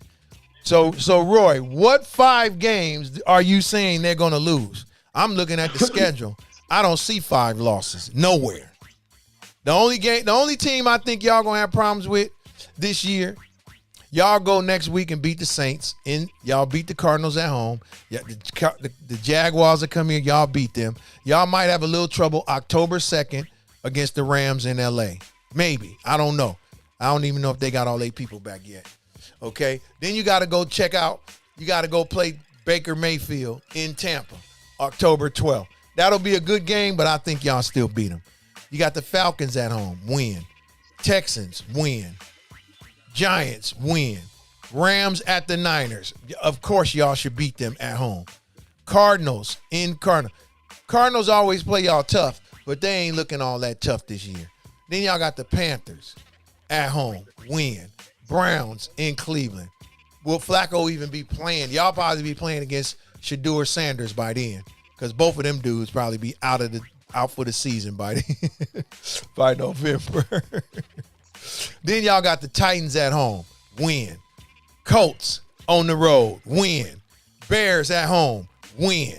So Roy, what 5 games are you saying they're going to lose? I'm looking at the schedule. I don't see 5 losses nowhere. The only team I think y'all going to have problems with this year, y'all go next week and beat the Saints. Y'all beat the Cardinals at home. Yeah, the Jaguars are coming here. Y'all beat them. Y'all might have a little trouble October 2nd against the Rams in L.A. Maybe. I don't know. I don't even know if they got all 8 people back yet. Okay? Then you got to go play Baker Mayfield in Tampa October 12th. That'll be a good game, but I think y'all still beat them. You got the Falcons at home. Win. Texans. Win. Giants. Win. Rams at the Niners. Of course, y'all should beat them at home. Cardinals in Cardinals. Cardinals always play y'all tough, but they ain't looking all that tough this year. Then y'all got the Panthers at home. Win. Browns in Cleveland. Will Flacco even be playing? Y'all probably be playing against Shedeur Sanders by then, because both of them dudes probably be out for the season by November. Then y'all got the Titans at home. Win. Colts on the road. Win. Bears at home. Win.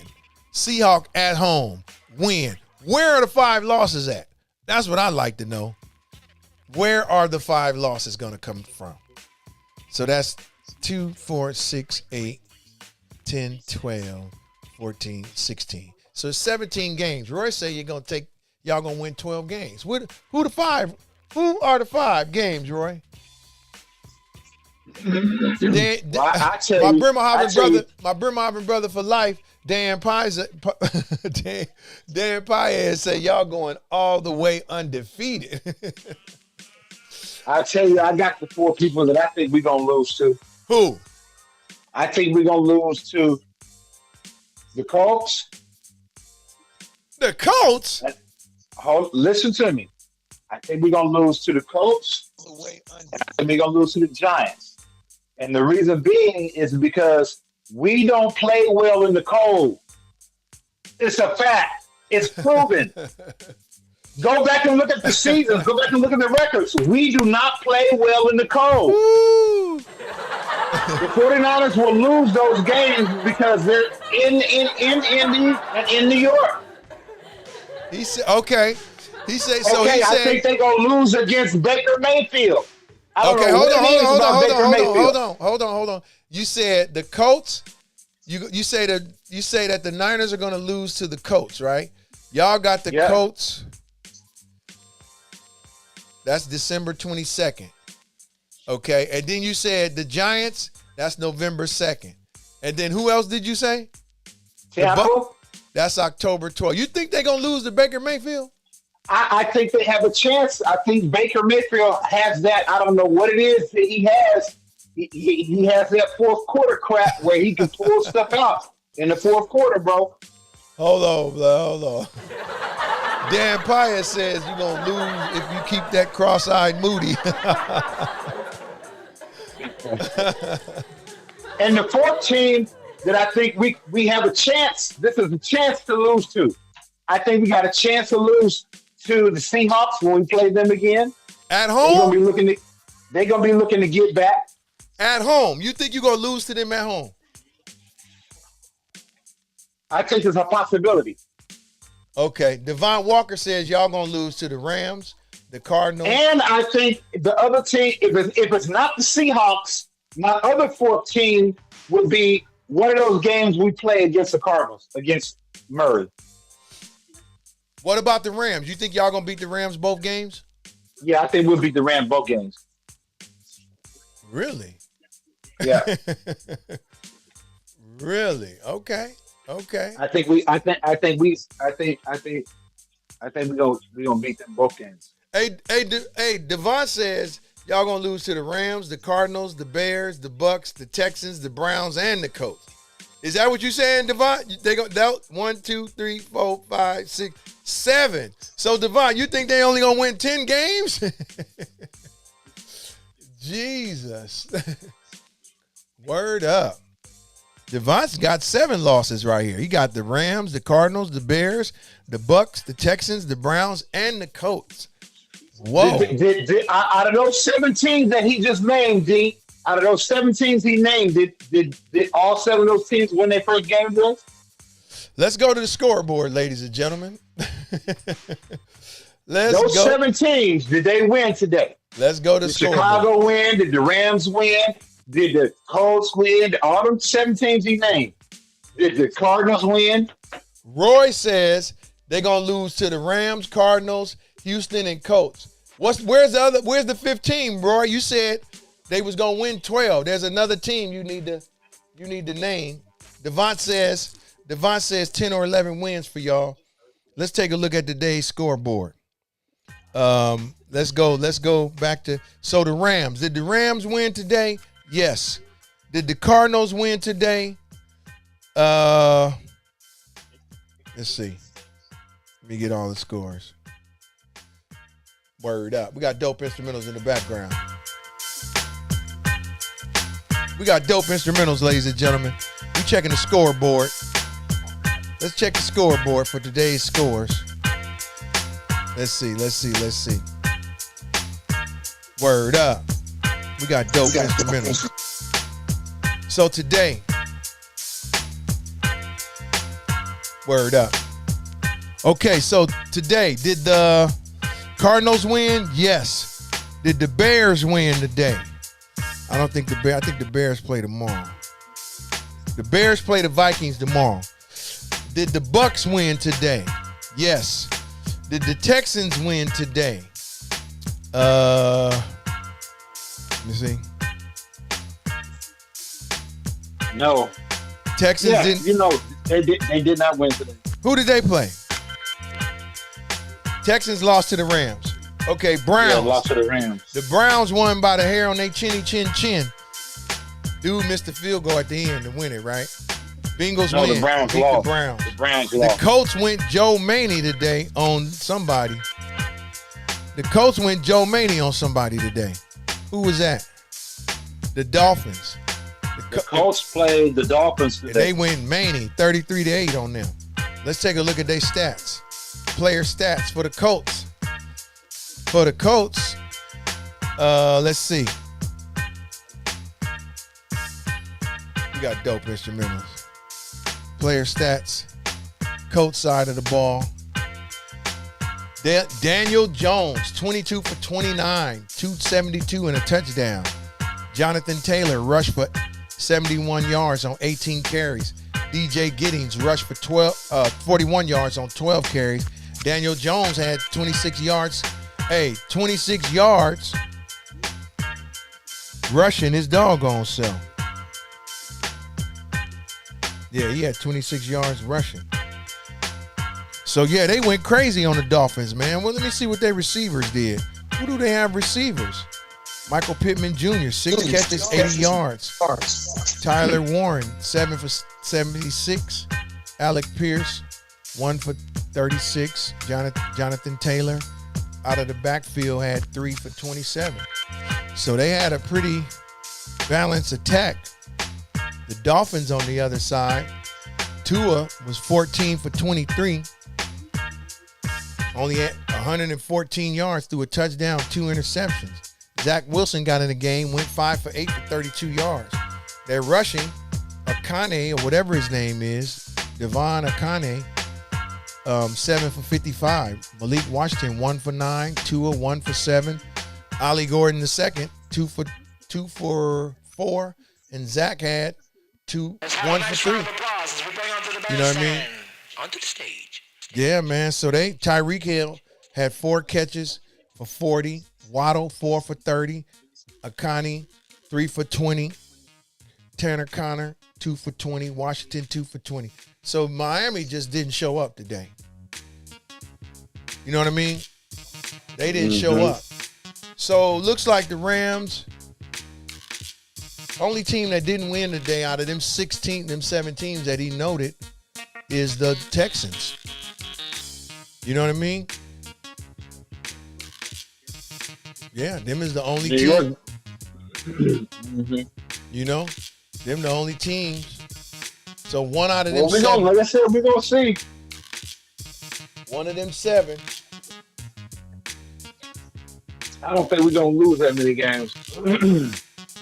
Seahawks at home. Win. Where are the 5 losses at? That's what I'd like to know. Where are the 5 losses going to come from? So that's 2, 4, 6, 8, 10, 12, 14, 16. So it's 17 games. Roy say y'all going to win 12 games. Who are the 5 games, Roy? I tell you, my Bremerhaven brother for life, Dan Paez say y'all going all the way undefeated. I tell you, I got the 4 people that I think we're going to lose to. Who? I think we're going to lose to the Colts. The Colts? Listen to me. I think we're going to lose to the Colts. And we're going to lose to the Giants. And the reason being is because we don't play well in the cold. It's a fact. It's proven. Go back and look at the seasons. Go back and look at the records. We do not play well in the cold. Woo. The 49ers will lose those games because they're in Indy and in New York. He said, okay. He said, so Okay, he I said, think they're going to lose against Baker Mayfield. I don't okay, know hold what on, it is hold about on, Baker hold on, Mayfield. hold on. You said the Colts. You say that the Niners are going to lose to the Colts, right? Y'all got the Colts. That's December 22nd. Okay, and then you said the Giants. That's November 2nd. And then who else did you say? Tampa. That's October 12th. You think they're going to lose to Baker Mayfield? I think they have a chance. I think Baker Mayfield has that. I don't know what it is that he has. He has that fourth quarter crap where he can pull stuff out in the fourth quarter, bro. Hold on. Dan Pius says you're going to lose if you keep that cross-eyed Moody. And the fourth team that I think we have a chance, this is a chance to lose to. I think we got a chance to lose to the Seahawks when we play them again. At home? They're gonna be looking to get back. At home. You think you're going to lose to them at home? I think it's a possibility. Okay. Devon Walker says y'all going to lose to the Rams, the Cardinals. And I think the other team, if it's not the Seahawks, my other fourth team would be one of those games we play against the Cardinals, against Murray. What about the Rams? You think y'all going to beat the Rams both games? Yeah, I think we'll beat the Rams both games. Really? Yeah. Really? Okay. I think we're gonna beat them both games. Hey, Devon says y'all gonna lose to the Rams, the Cardinals, the Bears, the Bucks, the Texans, the Browns, and the Colts. Is that what you saying, Devon? They go 1, 2, 3, 4, 5, 6, 7. So Devon, you think they only gonna win 10 games? Jesus. Word up. Devon's got 7 losses right here. He got the Rams, the Cardinals, the Bears, the Bucks, the Texans, the Browns, and the Colts. Whoa. Out of those 17 that he just named, D, out of those 17 he named, did all 7 of those teams win their first game, bro? Let's go to the scoreboard, ladies and gentlemen. Those 7 teams, did they win today? Let's go to the scoreboard. Did Chicago win? Did the Rams win? Did the Colts win? All them 7 teams he named. Did the Cardinals win? Roy says they're gonna lose to the Rams, Cardinals, Houston, and Colts. Where's the 15, Roy? You said they was gonna win 12. There's another team you need to name. Devon says 10 or 11 wins for y'all. Let's take a look at today's scoreboard. Let's go back to the Rams. Did the Rams win today? Yes. Did the Cardinals win today? Let's see. Let me get all the scores. Word up. We got dope instrumentals in the background. We got dope instrumentals, ladies and gentlemen. We checking the scoreboard. Let's check the scoreboard for today's scores. Let's see. Word up. We got dope instrumentals. So today, word up. Okay, so today, did the Cardinals win? Yes. Did the Bears win today? I think the Bears play tomorrow. The Bears play the Vikings tomorrow. Did the Bucks win today? Yes. Did the Texans win today? Let me see. No. Texans didn't. They did not win today. Who did they play? Texans lost to the Rams. Okay, Browns. Yeah, lost to the Rams. The Browns won by the hair on their chin. Dude missed the field goal at the end to win it, right? Bengals win. The Browns beat lost. The Browns. The Browns The lost. Colts went Joe Maney today on somebody. The Colts went Joe Maney on somebody today. Who was that? The Dolphins. The Colts played the Dolphins today. They win Maney 33-8 on them. Let's take a look at their stats. Player stats for the Colts. For the Colts, let's see. We got dope instrumentals. Player stats. Colts side of the ball. Daniel Jones, 22 for 29, 272 and a touchdown. Jonathan Taylor rushed for 71 yards on 18 carries. DJ Giddings rushed for 41 yards on 12 carries. Daniel Jones had 26 yards. 26 yards rushing his doggone self. Yeah, he had 26 yards rushing. So, yeah, they went crazy on the Dolphins, man. Well, let me see what their receivers did. Who do they have receivers? Michael Pittman Jr., 6 catches, 80 yards. Tyler Warren, 7 for 76. Alec Pierce, 1 for 36. Jonathan Taylor, out of the backfield, had 3 for 27. So they had a pretty balanced attack. The Dolphins on the other side, Tua was 14 for 23. Only had 114 yards through a touchdown, 2 interceptions. Zach Wilson got in the game, went 5 for 8 for 32 yards. They're rushing Akane, or whatever his name is, Devon Akane, 7 for 55. Malik Washington, 1 for 9. Tua, 1 for 7. Ollie Gordon II, 2 for 4. And Zach had 1 for 3. You know what I mean? Onto the stage. Yeah, man. So Tyreek Hill had 4 catches for 40. Waddle, 4 for 30. Akani, 3 for 20. Tanner Connor, 2 for 20. Washington, 2 for 20. So Miami just didn't show up today. You know what I mean? They didn't show up. So looks like the Rams, only team that didn't win today out of them 7 teams that he noted is the Texans. You know what I mean? Yeah, them is the only team. You know, them the only teams. So one out of them seven. Like I said, we're going to see. One of them 7. I don't think we're going to lose that many games.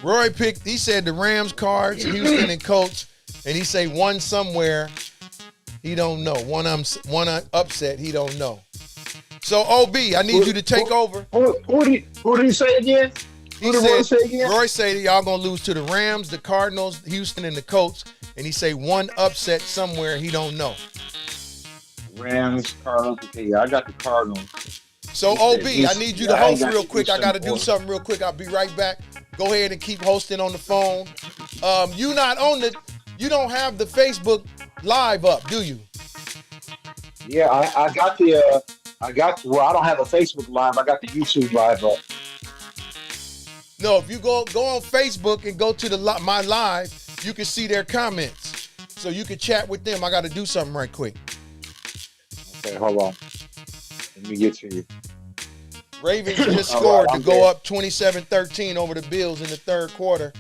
Roy picked, he said the Rams, Cards, Houston, and Colts, and he say one somewhere he don't know. One upset he don't know. So, OB, I need you to take over. Who did he say again? Roy said y'all going to lose to the Rams, the Cardinals, Houston, and the Colts, and he say one upset somewhere he don't know. Rams, Cardinals. Okay, I got the Cardinals. So, OB, I need you to host real quick. I got to do something real quick. I'll be right back. Go ahead and keep hosting on the phone. You don't have the Facebook Live up, do you? Yeah, I got well, I don't have a Facebook Live. I got the YouTube Live up. No, if you go on Facebook and go to my live, you can see their comments. So you can chat with them. I got to do something right quick. Okay, hold on. Let me get to you. Ravens just scored to go up 27-13 over the Bills in the third quarter.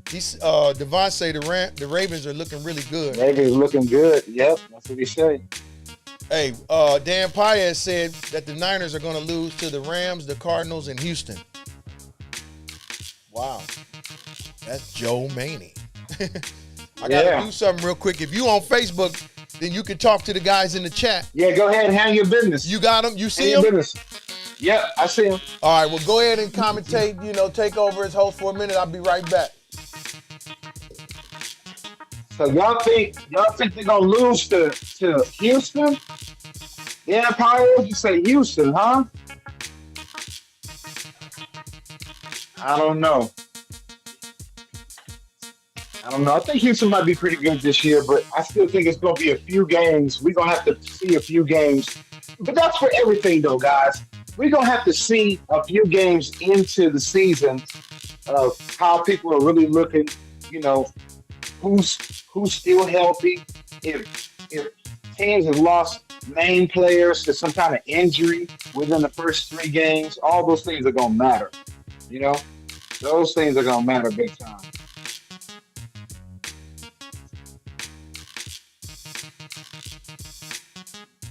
Devon say the Ravens are looking really good. Ravens looking good. Yep, that's what he said. Hey, Dan Paez said that the Niners are going to lose to the Rams, the Cardinals, and Houston. Wow. That's Joe Maney. I got to do something real quick. If you on Facebook, then you can talk to the guys in the chat. Yeah, go ahead and handle your business. You got them? You see them? Yep, I see him. All right, well, go ahead and commentate, take over as host for a minute. I'll be right back. So y'all think they're gonna lose to Houston? Yeah, Powers, you say Houston, huh? I don't know. I think Houston might be pretty good this year, but I still think it's gonna be a few games. We're gonna have to see a few games. But that's for everything though, guys. We're going to have to see a few games into the season of how people are really looking, who's still healthy. If teams have lost main players to some kind of injury within the first 3 games, all those things are going to matter. Those things are going to matter big time.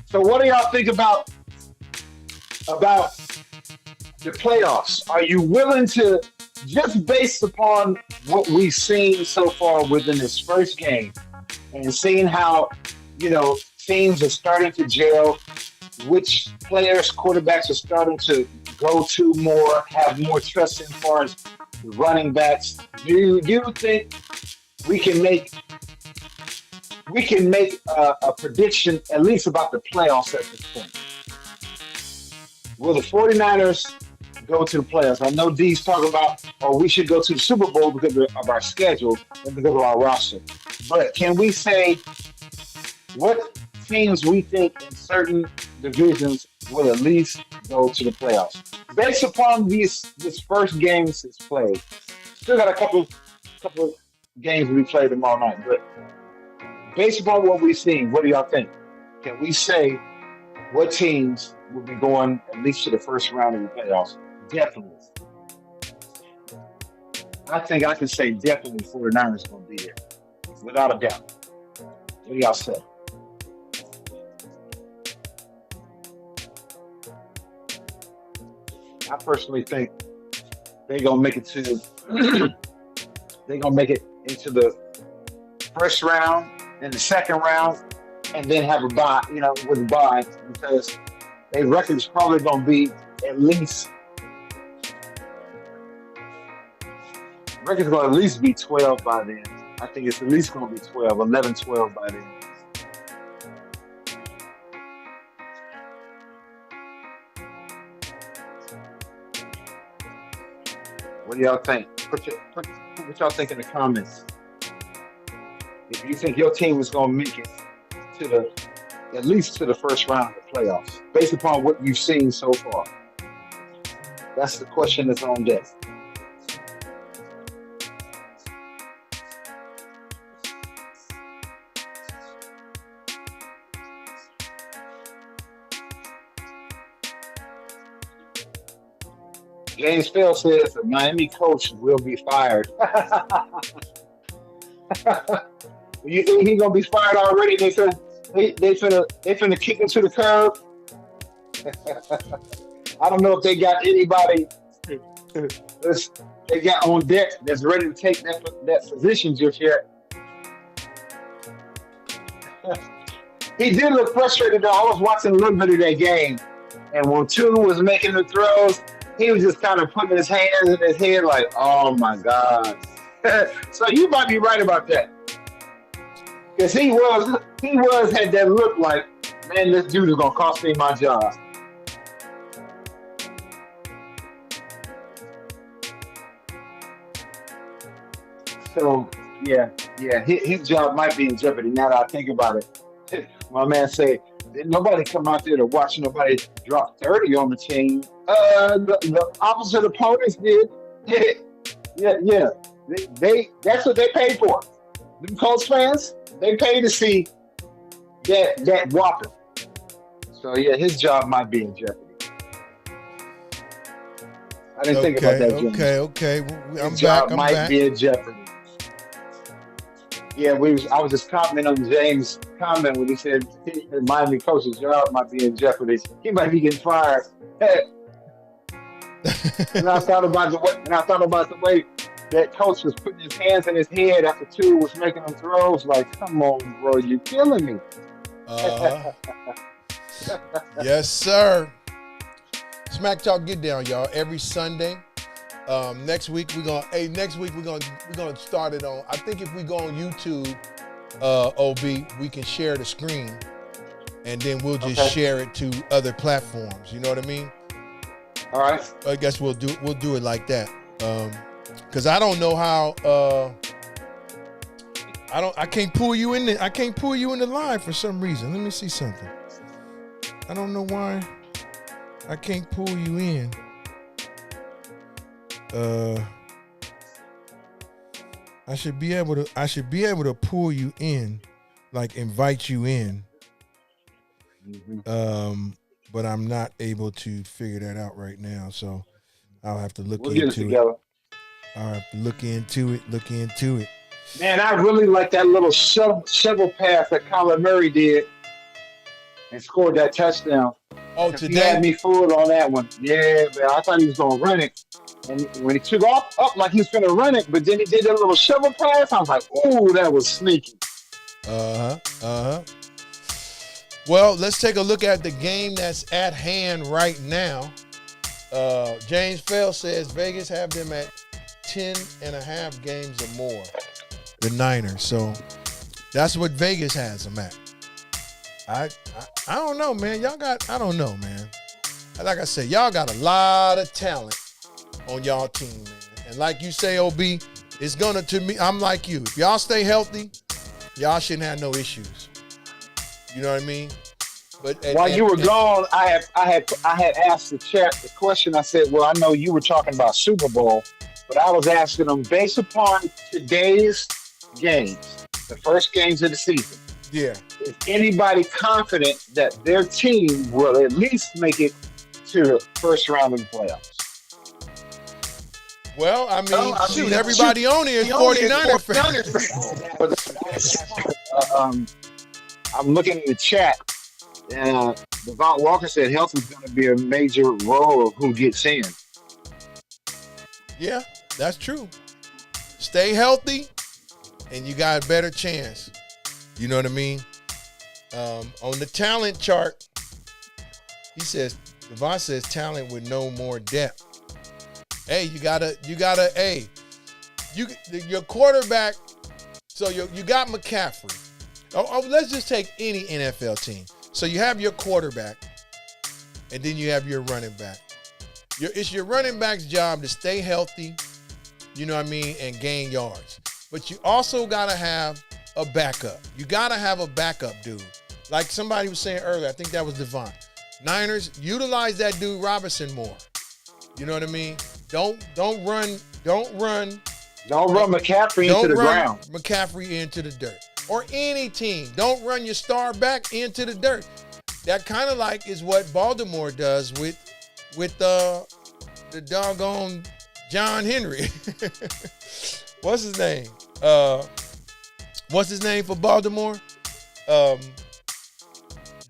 So what do y'all think about the playoffs? Are you willing to, just based upon what we've seen so far within this first game and seeing how, teams are starting to gel, which players, quarterbacks are starting to go to more, have more trust as far as running backs. Do you think we can make a prediction at least about the playoffs at this point? Will the 49ers go to the playoffs? I know D's talking about, we should go to the Super Bowl because of our schedule and because of our roster. But can we say what teams we think in certain divisions will at least go to the playoffs? Based upon this first game since played, still got a couple games we play tomorrow night. But based upon what we've seen, what do y'all think? Can we say what teams will be going at least to the first round of the playoffs? Definitely. I think I can say definitely 49ers going to be there, without a doubt. What do y'all say? I personally think they're gonna make it into the first round and the second round, and then have a bye. With a bye, because their record's probably gonna be at least 12 by then. I think it's at least gonna be 12, 11, 12 by then. What do y'all think? Put what y'all think in the comments. If you think your team is going to make it to at least to the first round of the playoffs, based upon what you've seen so far. That's the question that's on deck. James Phil says the Miami coach will be fired. You think he's gonna be fired already? They finna kick him to the curb. I don't know if they got anybody they got on deck that's ready to take that position just yet. He did look frustrated though. I was watching a little bit of that game, and when Tua was making the throws, he was just kind of putting his hands in his head like, oh my God. So you might be right about that. Because he had that look like, man, this dude is going to cost me my job. So, yeah, his job might be in jeopardy now that I think about it. My man said, nobody come out there to watch nobody drop 30 on the team. The opposite opponents did. Yeah. They that's what they paid for. Them Colts fans, they paid to see that whopper. So yeah, his job might be in jeopardy. I didn't think about that. Okay. His job might be in jeopardy. Yeah, I was just commenting on James' comment when he said the Miami coach's job might be in jeopardy. He might be getting fired. And I thought about the way that coach was putting his hands in his head after Tua was making them throws. Like, come on, bro, you're killing me. Yes, sir. Smack Talk Get Down, y'all. Every Sunday. Next week we're gonna start it on. I think if we go on YouTube, OB, we can share the screen, and then we'll just share it to other platforms. You know what I mean? All right. I guess we'll do it like that. Cause I don't know how. I can't pull you in. I can't pull you in the line for some reason. Let me see something. I don't know why I can't pull you in. I should be able to pull you in, like invite you in. Mm-hmm. But I'm not able to figure that out right now. So I'll have to look We'll get it into together. it. I'll have to look into it. Man, I really like that little shovel pass that Kyler Murray did. and scored that touchdown. Oh, He had today? me fooled on that one. Yeah, man. I thought he was gonna run it. And when he took off up like he was gonna run it, but then he did that little shovel pass, I was like, ooh, that was sneaky. Well, let's take a look at the game that's at hand right now. James Fell says Vegas have them at 10.5 games or more. The Niners. So that's what Vegas has them at. I don't know, man. I don't know, man. Like I said, y'all got a lot of talent on y'all team, man. And like you say, OB, it's gonna, to me, I'm like you. If y'all stay healthy, y'all shouldn't have no issues. You know what I mean? But While you were gone, I had asked the chat the question. I said, well, I know you were talking about Super Bowl, but I was asking them based upon today's games, the first games of the season. Yeah. Is anybody confident that their team will at least make it to the first round of the playoffs? Well, I mean, shoot, everybody on here is 49er fans. I'm looking at the chat. Devon Walker said health is going to be a major role of who gets in. Yeah, that's true. Stay healthy, and you got a better chance. You know what I mean? On the talent chart, he says, Devon says talent with no more depth. Hey, you gotta, your quarterback. So you got McCaffrey. Let's just take any NFL team. So you have your quarterback, and then you have your running back. It's your running back's job to stay healthy, you know what I mean, and gain yards. But you also got to have a backup. You got to have a backup dude. Like somebody was saying earlier, I think that was Devon. Niners, utilize that dude Robinson more. You know what I mean? Don't run McCaffrey into the ground. McCaffrey into the dirt. Or any team. Don't run your star back into the dirt. That kind of like is what Baltimore does with the doggone John Henry. What's his name? What's his name for Baltimore?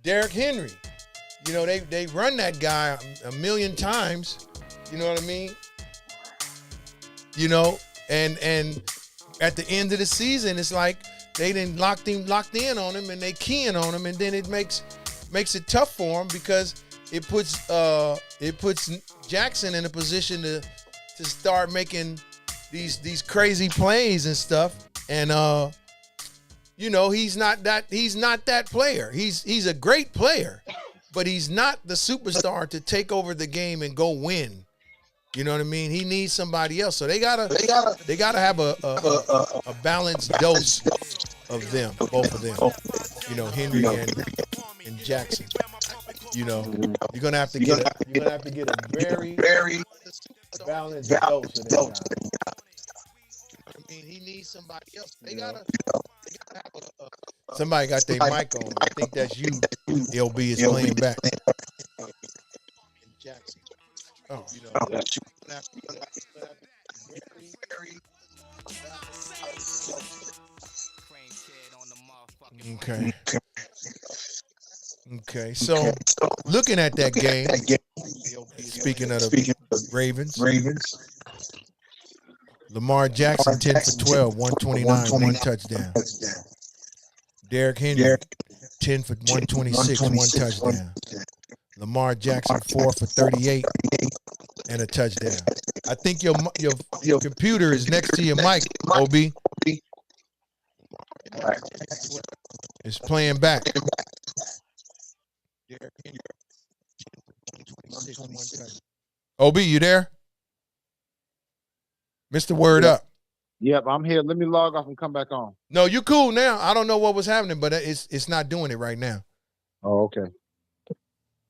Derrick Henry. You know, they run that guy a million times. You know what I mean? You know, and at the end of the season, it's like they didn't locked in on him, and they keying on him, and then it makes it tough for him because it puts Jackson in a position to start making these crazy plays and stuff. And you know, he's not that player. He's a great player, but he's not the superstar to take over the game and go win. You know what I mean? He needs somebody else. So they gotta have a balanced dose of them, both of them. You know, Henry and Jackson. You know, you're gonna have to get a very balanced dose of them guys. I mean, he needs somebody else. They gotta have somebody got their mic on. I think that's you. LB is playing back. Jackson. Oh, you know, Okay. So, looking at that game, speaking of the Ravens, Lamar Jackson 10 for 12, 129, one touchdown. Derrick Henry 10 for 126, one touchdown. Lamar Jackson 4 for 38 and a touchdown. I think your computer is next to your mic, OB. It's playing back. OB, you there? Mr. Word up. Yep, I'm here. Let me log off and come back on. No, you cool now. I don't know what was happening, but it's not doing it right now. Oh, okay.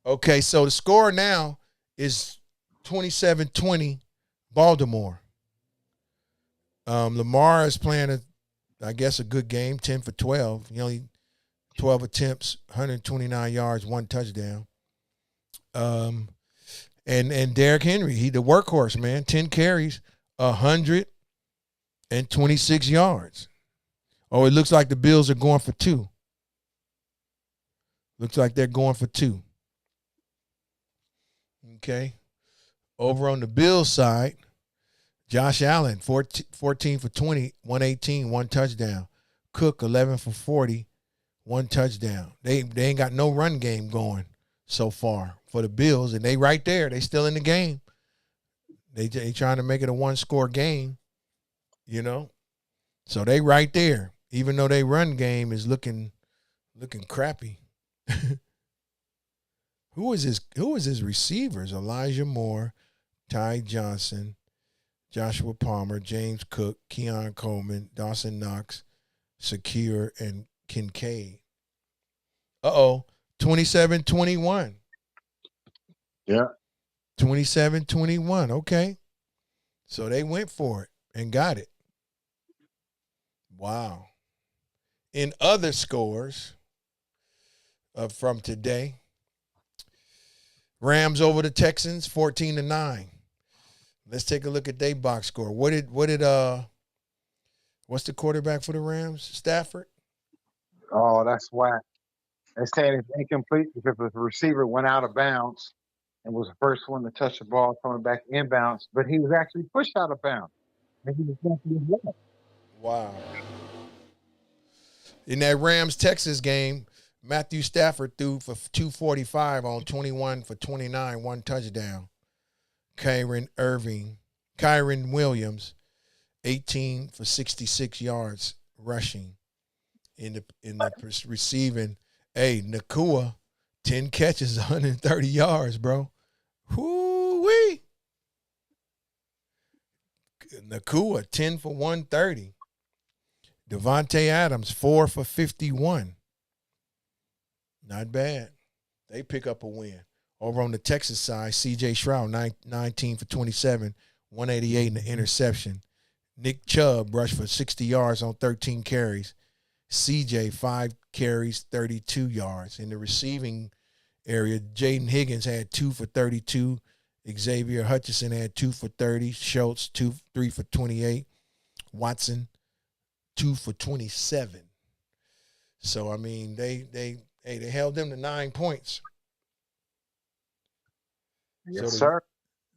Okay, so the score now is 27-20 Baltimore. Lamar is playing I guess a good game, 10 for 12. He only 12 attempts, 129 yards, one touchdown. And Derrick Henry, he the workhorse, man, 10 carries, 126 yards. Oh, it looks like the Bills are going for two. Looks like they're going for 2. Okay. Over on the Bills side, Josh Allen, 14 for 20, 118, 1 touchdown. Cook, 11 for 40, 1 touchdown. They ain't got no run game going so far for the Bills, and they right there. They still in the game. They trying to make it a 1-score game, you know. So they right there, even though they run game is looking crappy. Who is his receivers? Elijah Moore, Ty Johnson, Joshua Palmer, James Cook, Keon Coleman, Dawson Knox, Secure, and Kincaid. 27-21. Yeah. 27-21. Okay. So they went for it and got it. Wow. In other scores from today, Rams over the Texans, 14-9. Let's take a look at their box score. What's the quarterback for the Rams? Stafford? Oh, that's whack. They saying it's incomplete because the receiver went out of bounds and was the first one to touch the ball coming back inbounds, but he was actually pushed out of bounds. And he was going to his left. Wow. In that Rams-Texas game, Matthew Stafford threw for 245 on 21 for 29, 1 touchdown. Kyron Williams, 18 for 66 yards rushing. In the receiving, Nakua, 10 catches, 130 yards, bro. Whoo-wee. Nakua, 10 for 130. Devontae Adams, 4 for 51. Not bad. They pick up a win. Over on the Texas side, C.J. Stroud, 19 for 27, 188 in the interception. Nick Chubb rushed for 60 yards on 13 carries. C.J., 5 carries, 32 yards. In the receiving area, Jaden Higgins had 2 for 32. Xavier Hutchinson had 2 for 30. Schultz, 3 for 28. Watson, 2 for 27. So, I mean, they held them to 9 points. Yes, sir.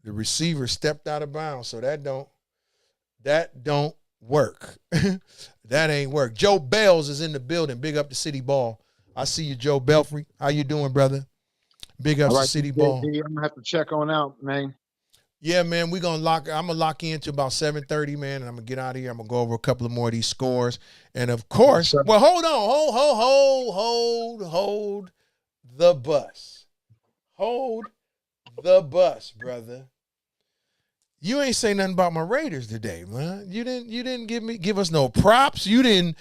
The receiver stepped out of bounds, so that don't work. That ain't work. Joe Bells is in the building. Big up the City Ball. I see you, Joe Belfry. How you doing, brother? Big up the City Ball. I'm gonna have to check on out, man. Yeah, man, I'm gonna lock in to about 7:30, man, and I'm gonna get out of here. I'm gonna go over a couple of more of these scores. And of course, well, hold on, hold the bus. Hold the bus, brother. You ain't say nothing about my Raiders today, man. You didn't give us no props. You didn't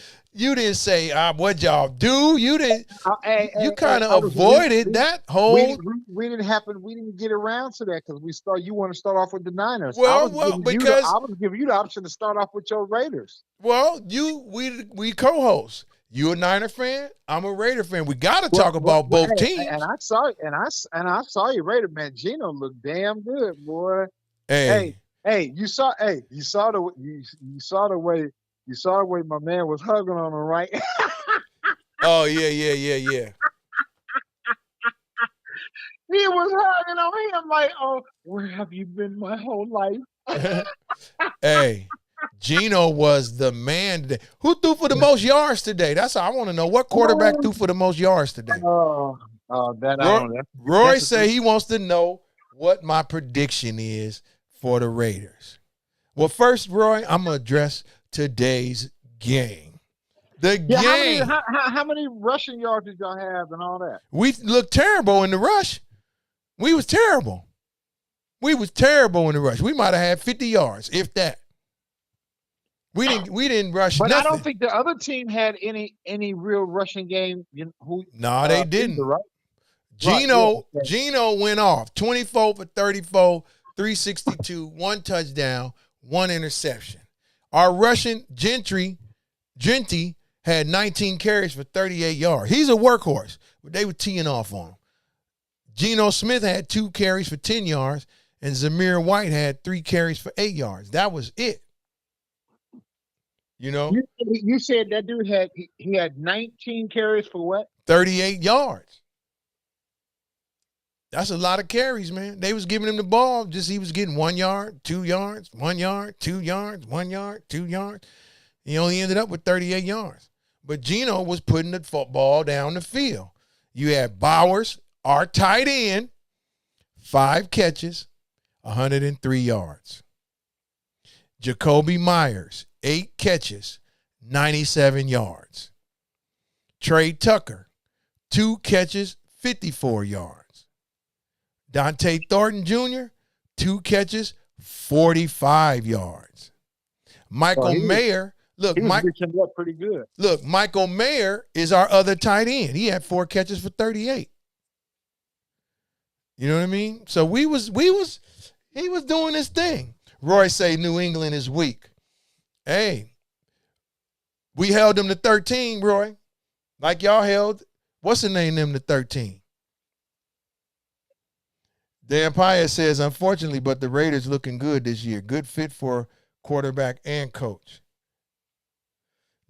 say what y'all do. You didn't. You kind of avoided that whole. We didn't get around to that because you want to start off with the Niners. Because I was giving you the option to start off with your Raiders. Well, we co-host. You a Niner fan? I'm a Raider fan. We got to talk about both teams. And I saw you, Raider man. Gino looked damn good, boy. Hey, you saw the way my man was hugging on him, right? Oh yeah. He was hugging on him like, oh, where have you been my whole life? Hey, Gino was the man today. Who threw for the most yards today? That's how I want to know. What quarterback threw for the most yards today? Roy say he wants to know what my prediction is for the Raiders. Well, first, Roy, I'm going to address today's game. The game. How many rushing yards did y'all have and all that? We looked terrible in the rush. We was terrible. We might have had 50 yards, if that. We didn't rush but nothing. I don't think the other team had any real rushing game. No, they didn't. Either, right? Gino went off 24 for 34, 362, 1 touchdown, 1 interception. Our Russian Gentry had 19 carries for 38 yards. He's a workhorse, but they were teeing off on him. Geno Smith had 2 carries for 10 yards, and Zamir White had 3 carries for 8 yards. That was it. You said that dude had 19 carries for what? 38 yards. That's a lot of carries, man. They was giving him the ball, just he was getting 1 yard, 2 yards, 1 yard, 2 yards, 1 yard, 2 yards. He only ended up with 38 yards. But Geno was putting the football down the field. You had Bowers, our tight end, 5 catches, 103 yards. Jacoby Myers, 8 catches, 97 yards. Trey Tucker, 2 catches, 54 yards. Dante Thornton Jr., 2 catches, 45 yards. Michael Mayer, look, he was reaching up pretty good. Look, Michael Mayer is our other tight end. He had 4 catches for 38. You know what I mean? So he was doing his thing. Roy say New England is weak. Hey, we held them to 13, Roy. Like y'all held, what's the name them to 13? Dan Paya says, unfortunately, but the Raiders looking good this year. Good fit for quarterback and coach.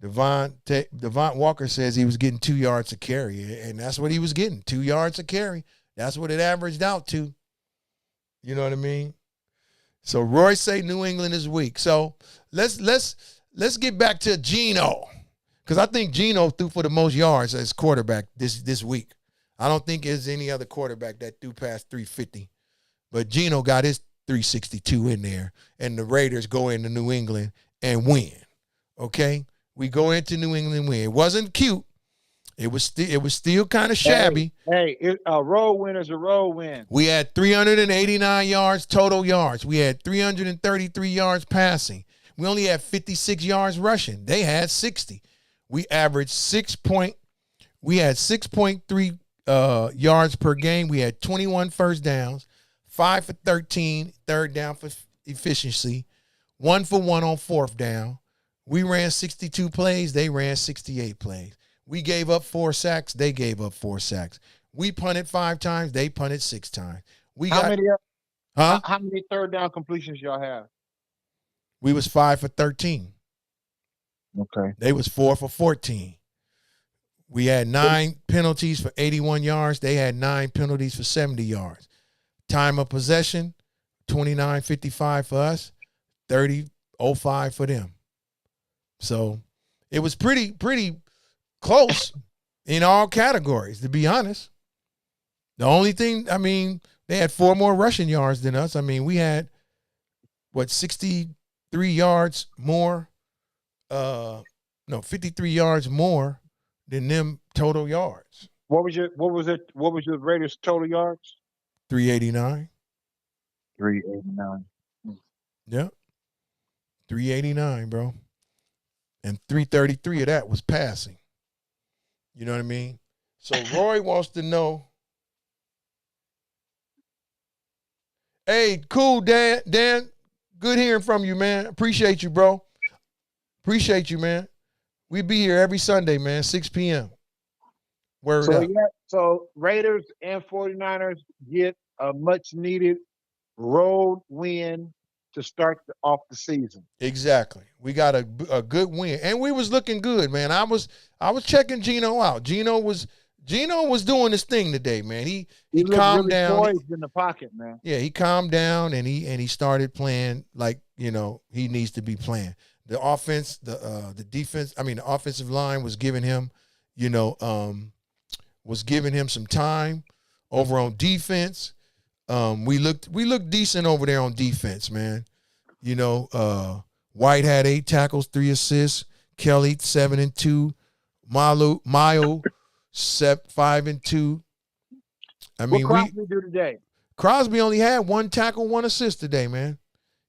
Devon Walker says he was getting 2 yards a carry, and that's what he was getting, 2 yards a carry. That's what it averaged out to. You know what I mean? So Roy say New England is weak. So let's get back to Geno, because I think Geno threw for the most yards as quarterback this week. I don't think there's any other quarterback that threw past 350, but Geno got his 362 in there, and the Raiders go into New England and win. Okay, we go into New England and win. It wasn't cute. It was still kind of shabby. Hey, a road win is a road win. We had 389 yards total yards. We had 333 yards passing. We only had 56 yards rushing. They had 60. We averaged 6.3 yards per game. We had 21 first downs, 5 for 13 third down for efficiency, 1 for 1 on fourth down. We ran 62 plays. They ran 68 plays. We gave up 4 sacks. They gave up 4 sacks. We punted 5 times. They punted 6 times. How many third down completions y'all have? We was 5 for 13. Okay. They was 4 for 14. We had 9 penalties for 81 yards. They had 9 penalties for 70 yards. Time of possession, 29:55 for us, 30:05 for them. So it was pretty close in all categories, to be honest. The only thing, I mean, they had 4 more rushing yards than us. I mean, we had, 63 yards more, 53 yards more than them total yards. What was your Raiders total yards? 389. 389. Yeah. 389, bro. And 333 of that was passing. You know what I mean? So Roy wants to know. Hey, cool, Dan. Dan, good hearing from you, man. Appreciate you, bro. Appreciate you, man. We be here every Sunday, man, 6 p.m. Word up. Yeah, so Raiders and 49ers get a much-needed road win to start off the season. Exactly. We got a good win, and we was looking good, man. I was checking Geno out. Geno was doing his thing today, man. He calmed really down. Poised in the pocket, man. Yeah, he calmed down and he started playing like, he needs to be playing. The offense, the defense, the offensive line was giving him, some time over on defense. We looked decent over there on defense, man. White had 8 tackles, 3 assists. Kelly 7 and 2. Mayo 5 and 2. What Crosby do today? Crosby only had 1 tackle, 1 assist today, man.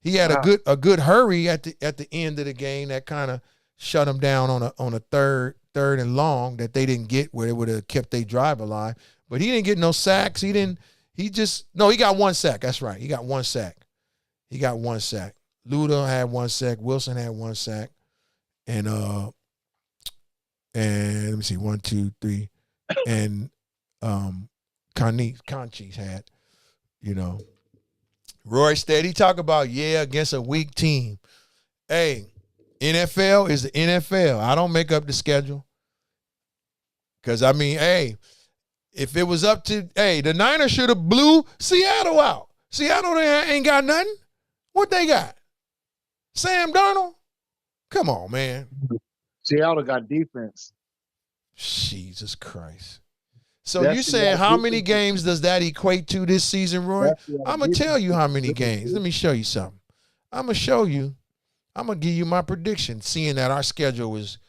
He had a good hurry at the end of the game that kind of shut him down on a third and long that they didn't get, where it would have kept their drive alive. But he didn't get no sacks. He got 1 sack. That's right. He got 1 sack. Luda had 1 sack. Wilson had 1 sack. And let me see, 1, 2, 3. And Conchis had, Roy Steady talk about, against a weak team. Hey, NFL is the NFL. I don't make up the schedule. Because, hey, If it was up to, hey, the Niners should have blew Seattle out. Seattle ain't got nothing. What they got? Sam Darnold? Come on, man. Seattle got defense. Jesus Christ. So you saying how many games does that equate to this season, Roy? I'm going to tell you how many games. Let me show you something. I'm going to show you. I'm going to give you my prediction, seeing that our schedule is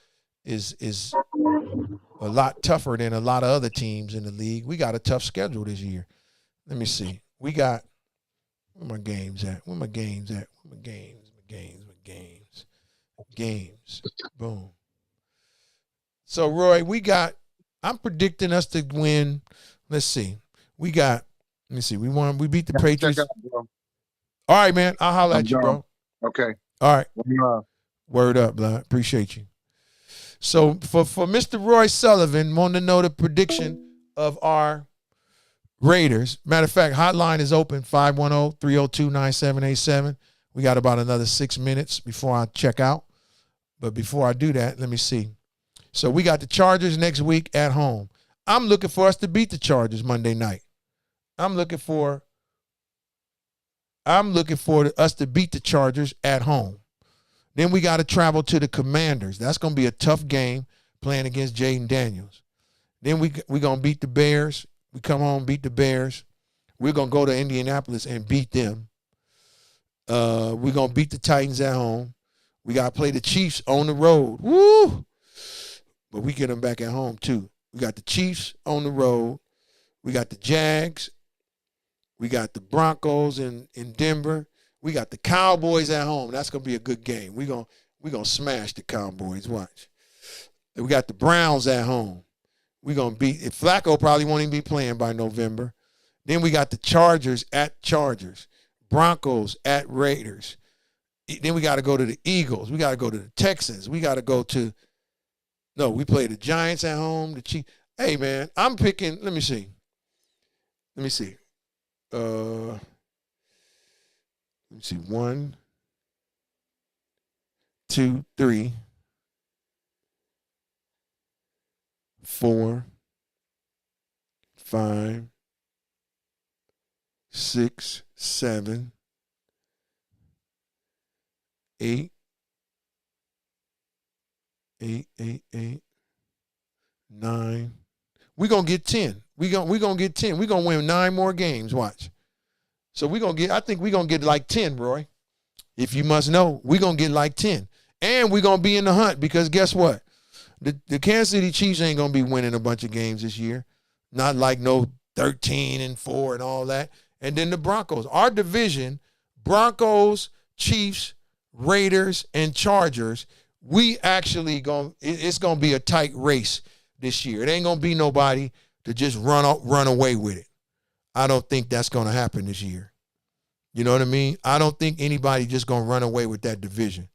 a lot tougher than a lot of other teams in the league. We got a tough schedule this year. Let me see. We got, where my games at? Where my games at? Where my games? Games. Boom. So, Roy, I'm predicting us to win. Let's see. We beat the Patriots. All right, man. I'll holler at you, bro. Okay. All right. Word up, blood. Appreciate you. So, for Mr. Roy Sullivan, want to know the prediction of our Raiders. Matter of fact, hotline is open, 510-302-9787. We got about another 6 minutes before I check out. But before I do that, let me see. So we got the Chargers next week at home. I'm looking for us to beat the Chargers Monday night. I'm looking for us to beat the Chargers at home. Then we got to travel to the Commanders. That's going to be a tough game playing against Jaden Daniels. Then we going to beat the Bears. We come home, beat the Bears. We're going to go to Indianapolis and beat them. We're going to beat the Titans at home. We got to play the Chiefs on the road. Woo! But we get them back at home, too. We got the Chiefs on the road. We got the Jags. We got the Broncos in Denver. We got the Cowboys at home. That's going to be a good game. We're gonna smash the Cowboys. Watch. We got the Browns at home. We're going to beat – Flacco probably won't even be playing by November. Then we got the Chargers at Chargers. Broncos at Raiders. Then we got to go to the Eagles. We got to go to the Texans. We got to go to – no, we play the Giants at home, the Chiefs. Hey, man, I'm picking – let me see. 1, 2, 3, 4, 5, 6, 7, 8, 9. We're going to get 10. We're going to get 10. We're going to win 9 more games. Watch. So I think we're going to get like 10, Roy. If you must know, we're going to get like 10. And we're going to be in the hunt because guess what? The Kansas City Chiefs ain't going to be winning a bunch of games this year. Not like no 13-4 and all that. And then the Broncos. Our division, Broncos, Chiefs, Raiders, and Chargers, we actually it's going to be a tight race this year. It ain't going to be nobody to just run away with it. I don't think that's going to happen this year. You know what I mean? I don't think anybody just going to run away with that division.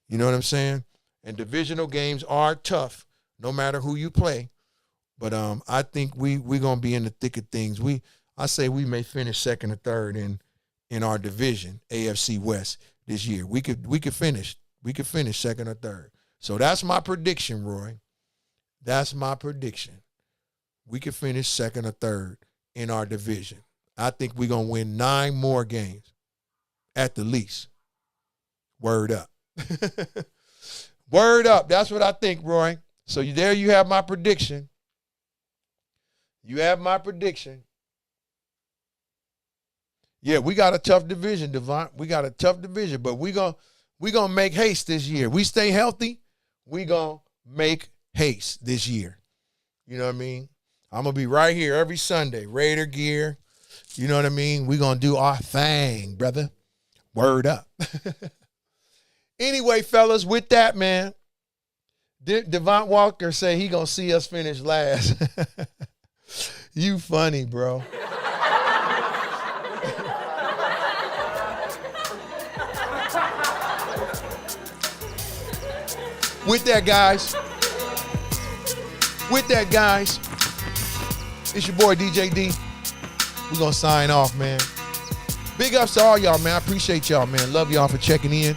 You know what I'm saying? And divisional games are tough no matter who you play. But I think we're going to be in the thick of things. I say we may finish second or third in our division, AFC West, this year. We could finish second or third. So that's my prediction, Roy. That's my prediction. We could finish second or third in our division. I think we're going to win 9 more games at the least. Word up. Word up. That's what I think, Roy. So there you have my prediction. You have my prediction. Yeah, we got a tough division, Devon. We got a tough division, but we're gonna make haste this year. We stay healthy, we're going to make haste this year. You know what I mean? I'm going to be right here every Sunday, Raider gear. You know what I mean? We're going to do our thing, brother. Word up. Anyway, fellas, with that, man, Devon Walker say he going to see us finish last. You funny, bro. With that, guys, it's your boy DJ D. We're going to sign off, man. Big ups to all y'all, man. I appreciate y'all, man. Love y'all for checking in.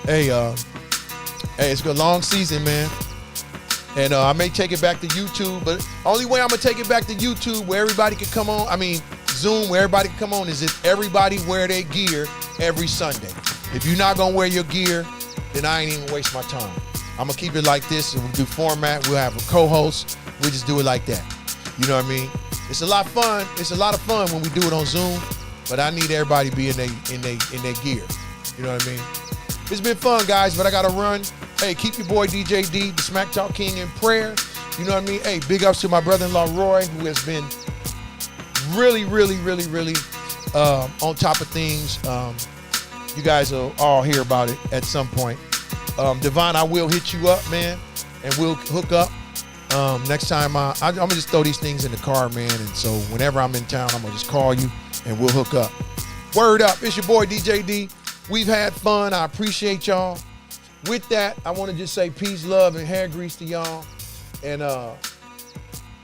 Hey, it's a long season, man. And I may take it back to YouTube, but only way I'm gonna take it back to YouTube where everybody can come on, Zoom where everybody can come on, is if everybody wear their gear every Sunday. If you're not gonna wear your gear, then I ain't even waste my time. I'm gonna keep it like this, and we'll do format, we'll have a co-host, we'll just do it like that. You know what I mean? It's a lot of fun. It's a lot of fun when we do it on Zoom, but I need everybody to be in their gear. You know what I mean? It's been fun, guys, but I gotta run. Hey, keep your boy DJ D, the Smack Talk King, in prayer. You know what I mean? Hey, big ups to my brother-in-law Roy, who has been really on top of things. You guys will all hear about it at some point. Devon, I will hit you up, man, and we'll hook up. Next time, I'm gonna just throw these things in the car, man, and so whenever I'm in town, I'm gonna just call you and we'll hook up. Word up, it's your boy DJ D. We've had fun. I appreciate y'all. With that, I want to just say peace, love, and hair grease to y'all. And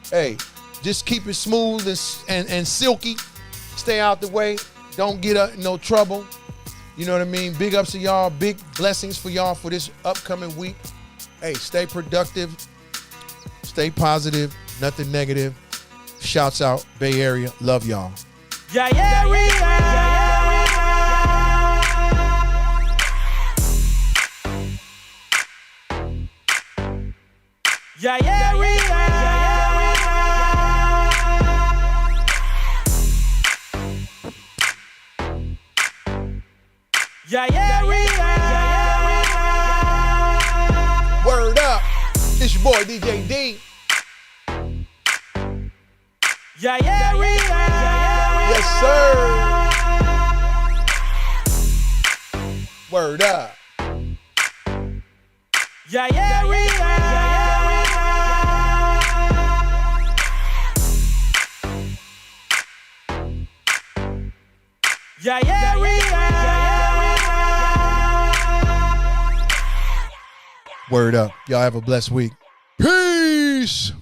hey, just keep it smooth and silky. Stay out the way. Don't get in no trouble. You know what I mean? Big ups to y'all. Big blessings for y'all for this upcoming week. Hey, stay productive. Stay positive. Nothing negative. Shouts out, Bay Area. Love y'all. Yeah, yeah, yeah. Yeah, yeah, yeah, yeah, yeah. Word up. It's your boy DJ D. Yeah, yeah, yeah. Yes, sir. Word up. Yeah, yeah, yeah. Yeah, yeah, yeah. Word up. Y'all have a blessed week. Peace.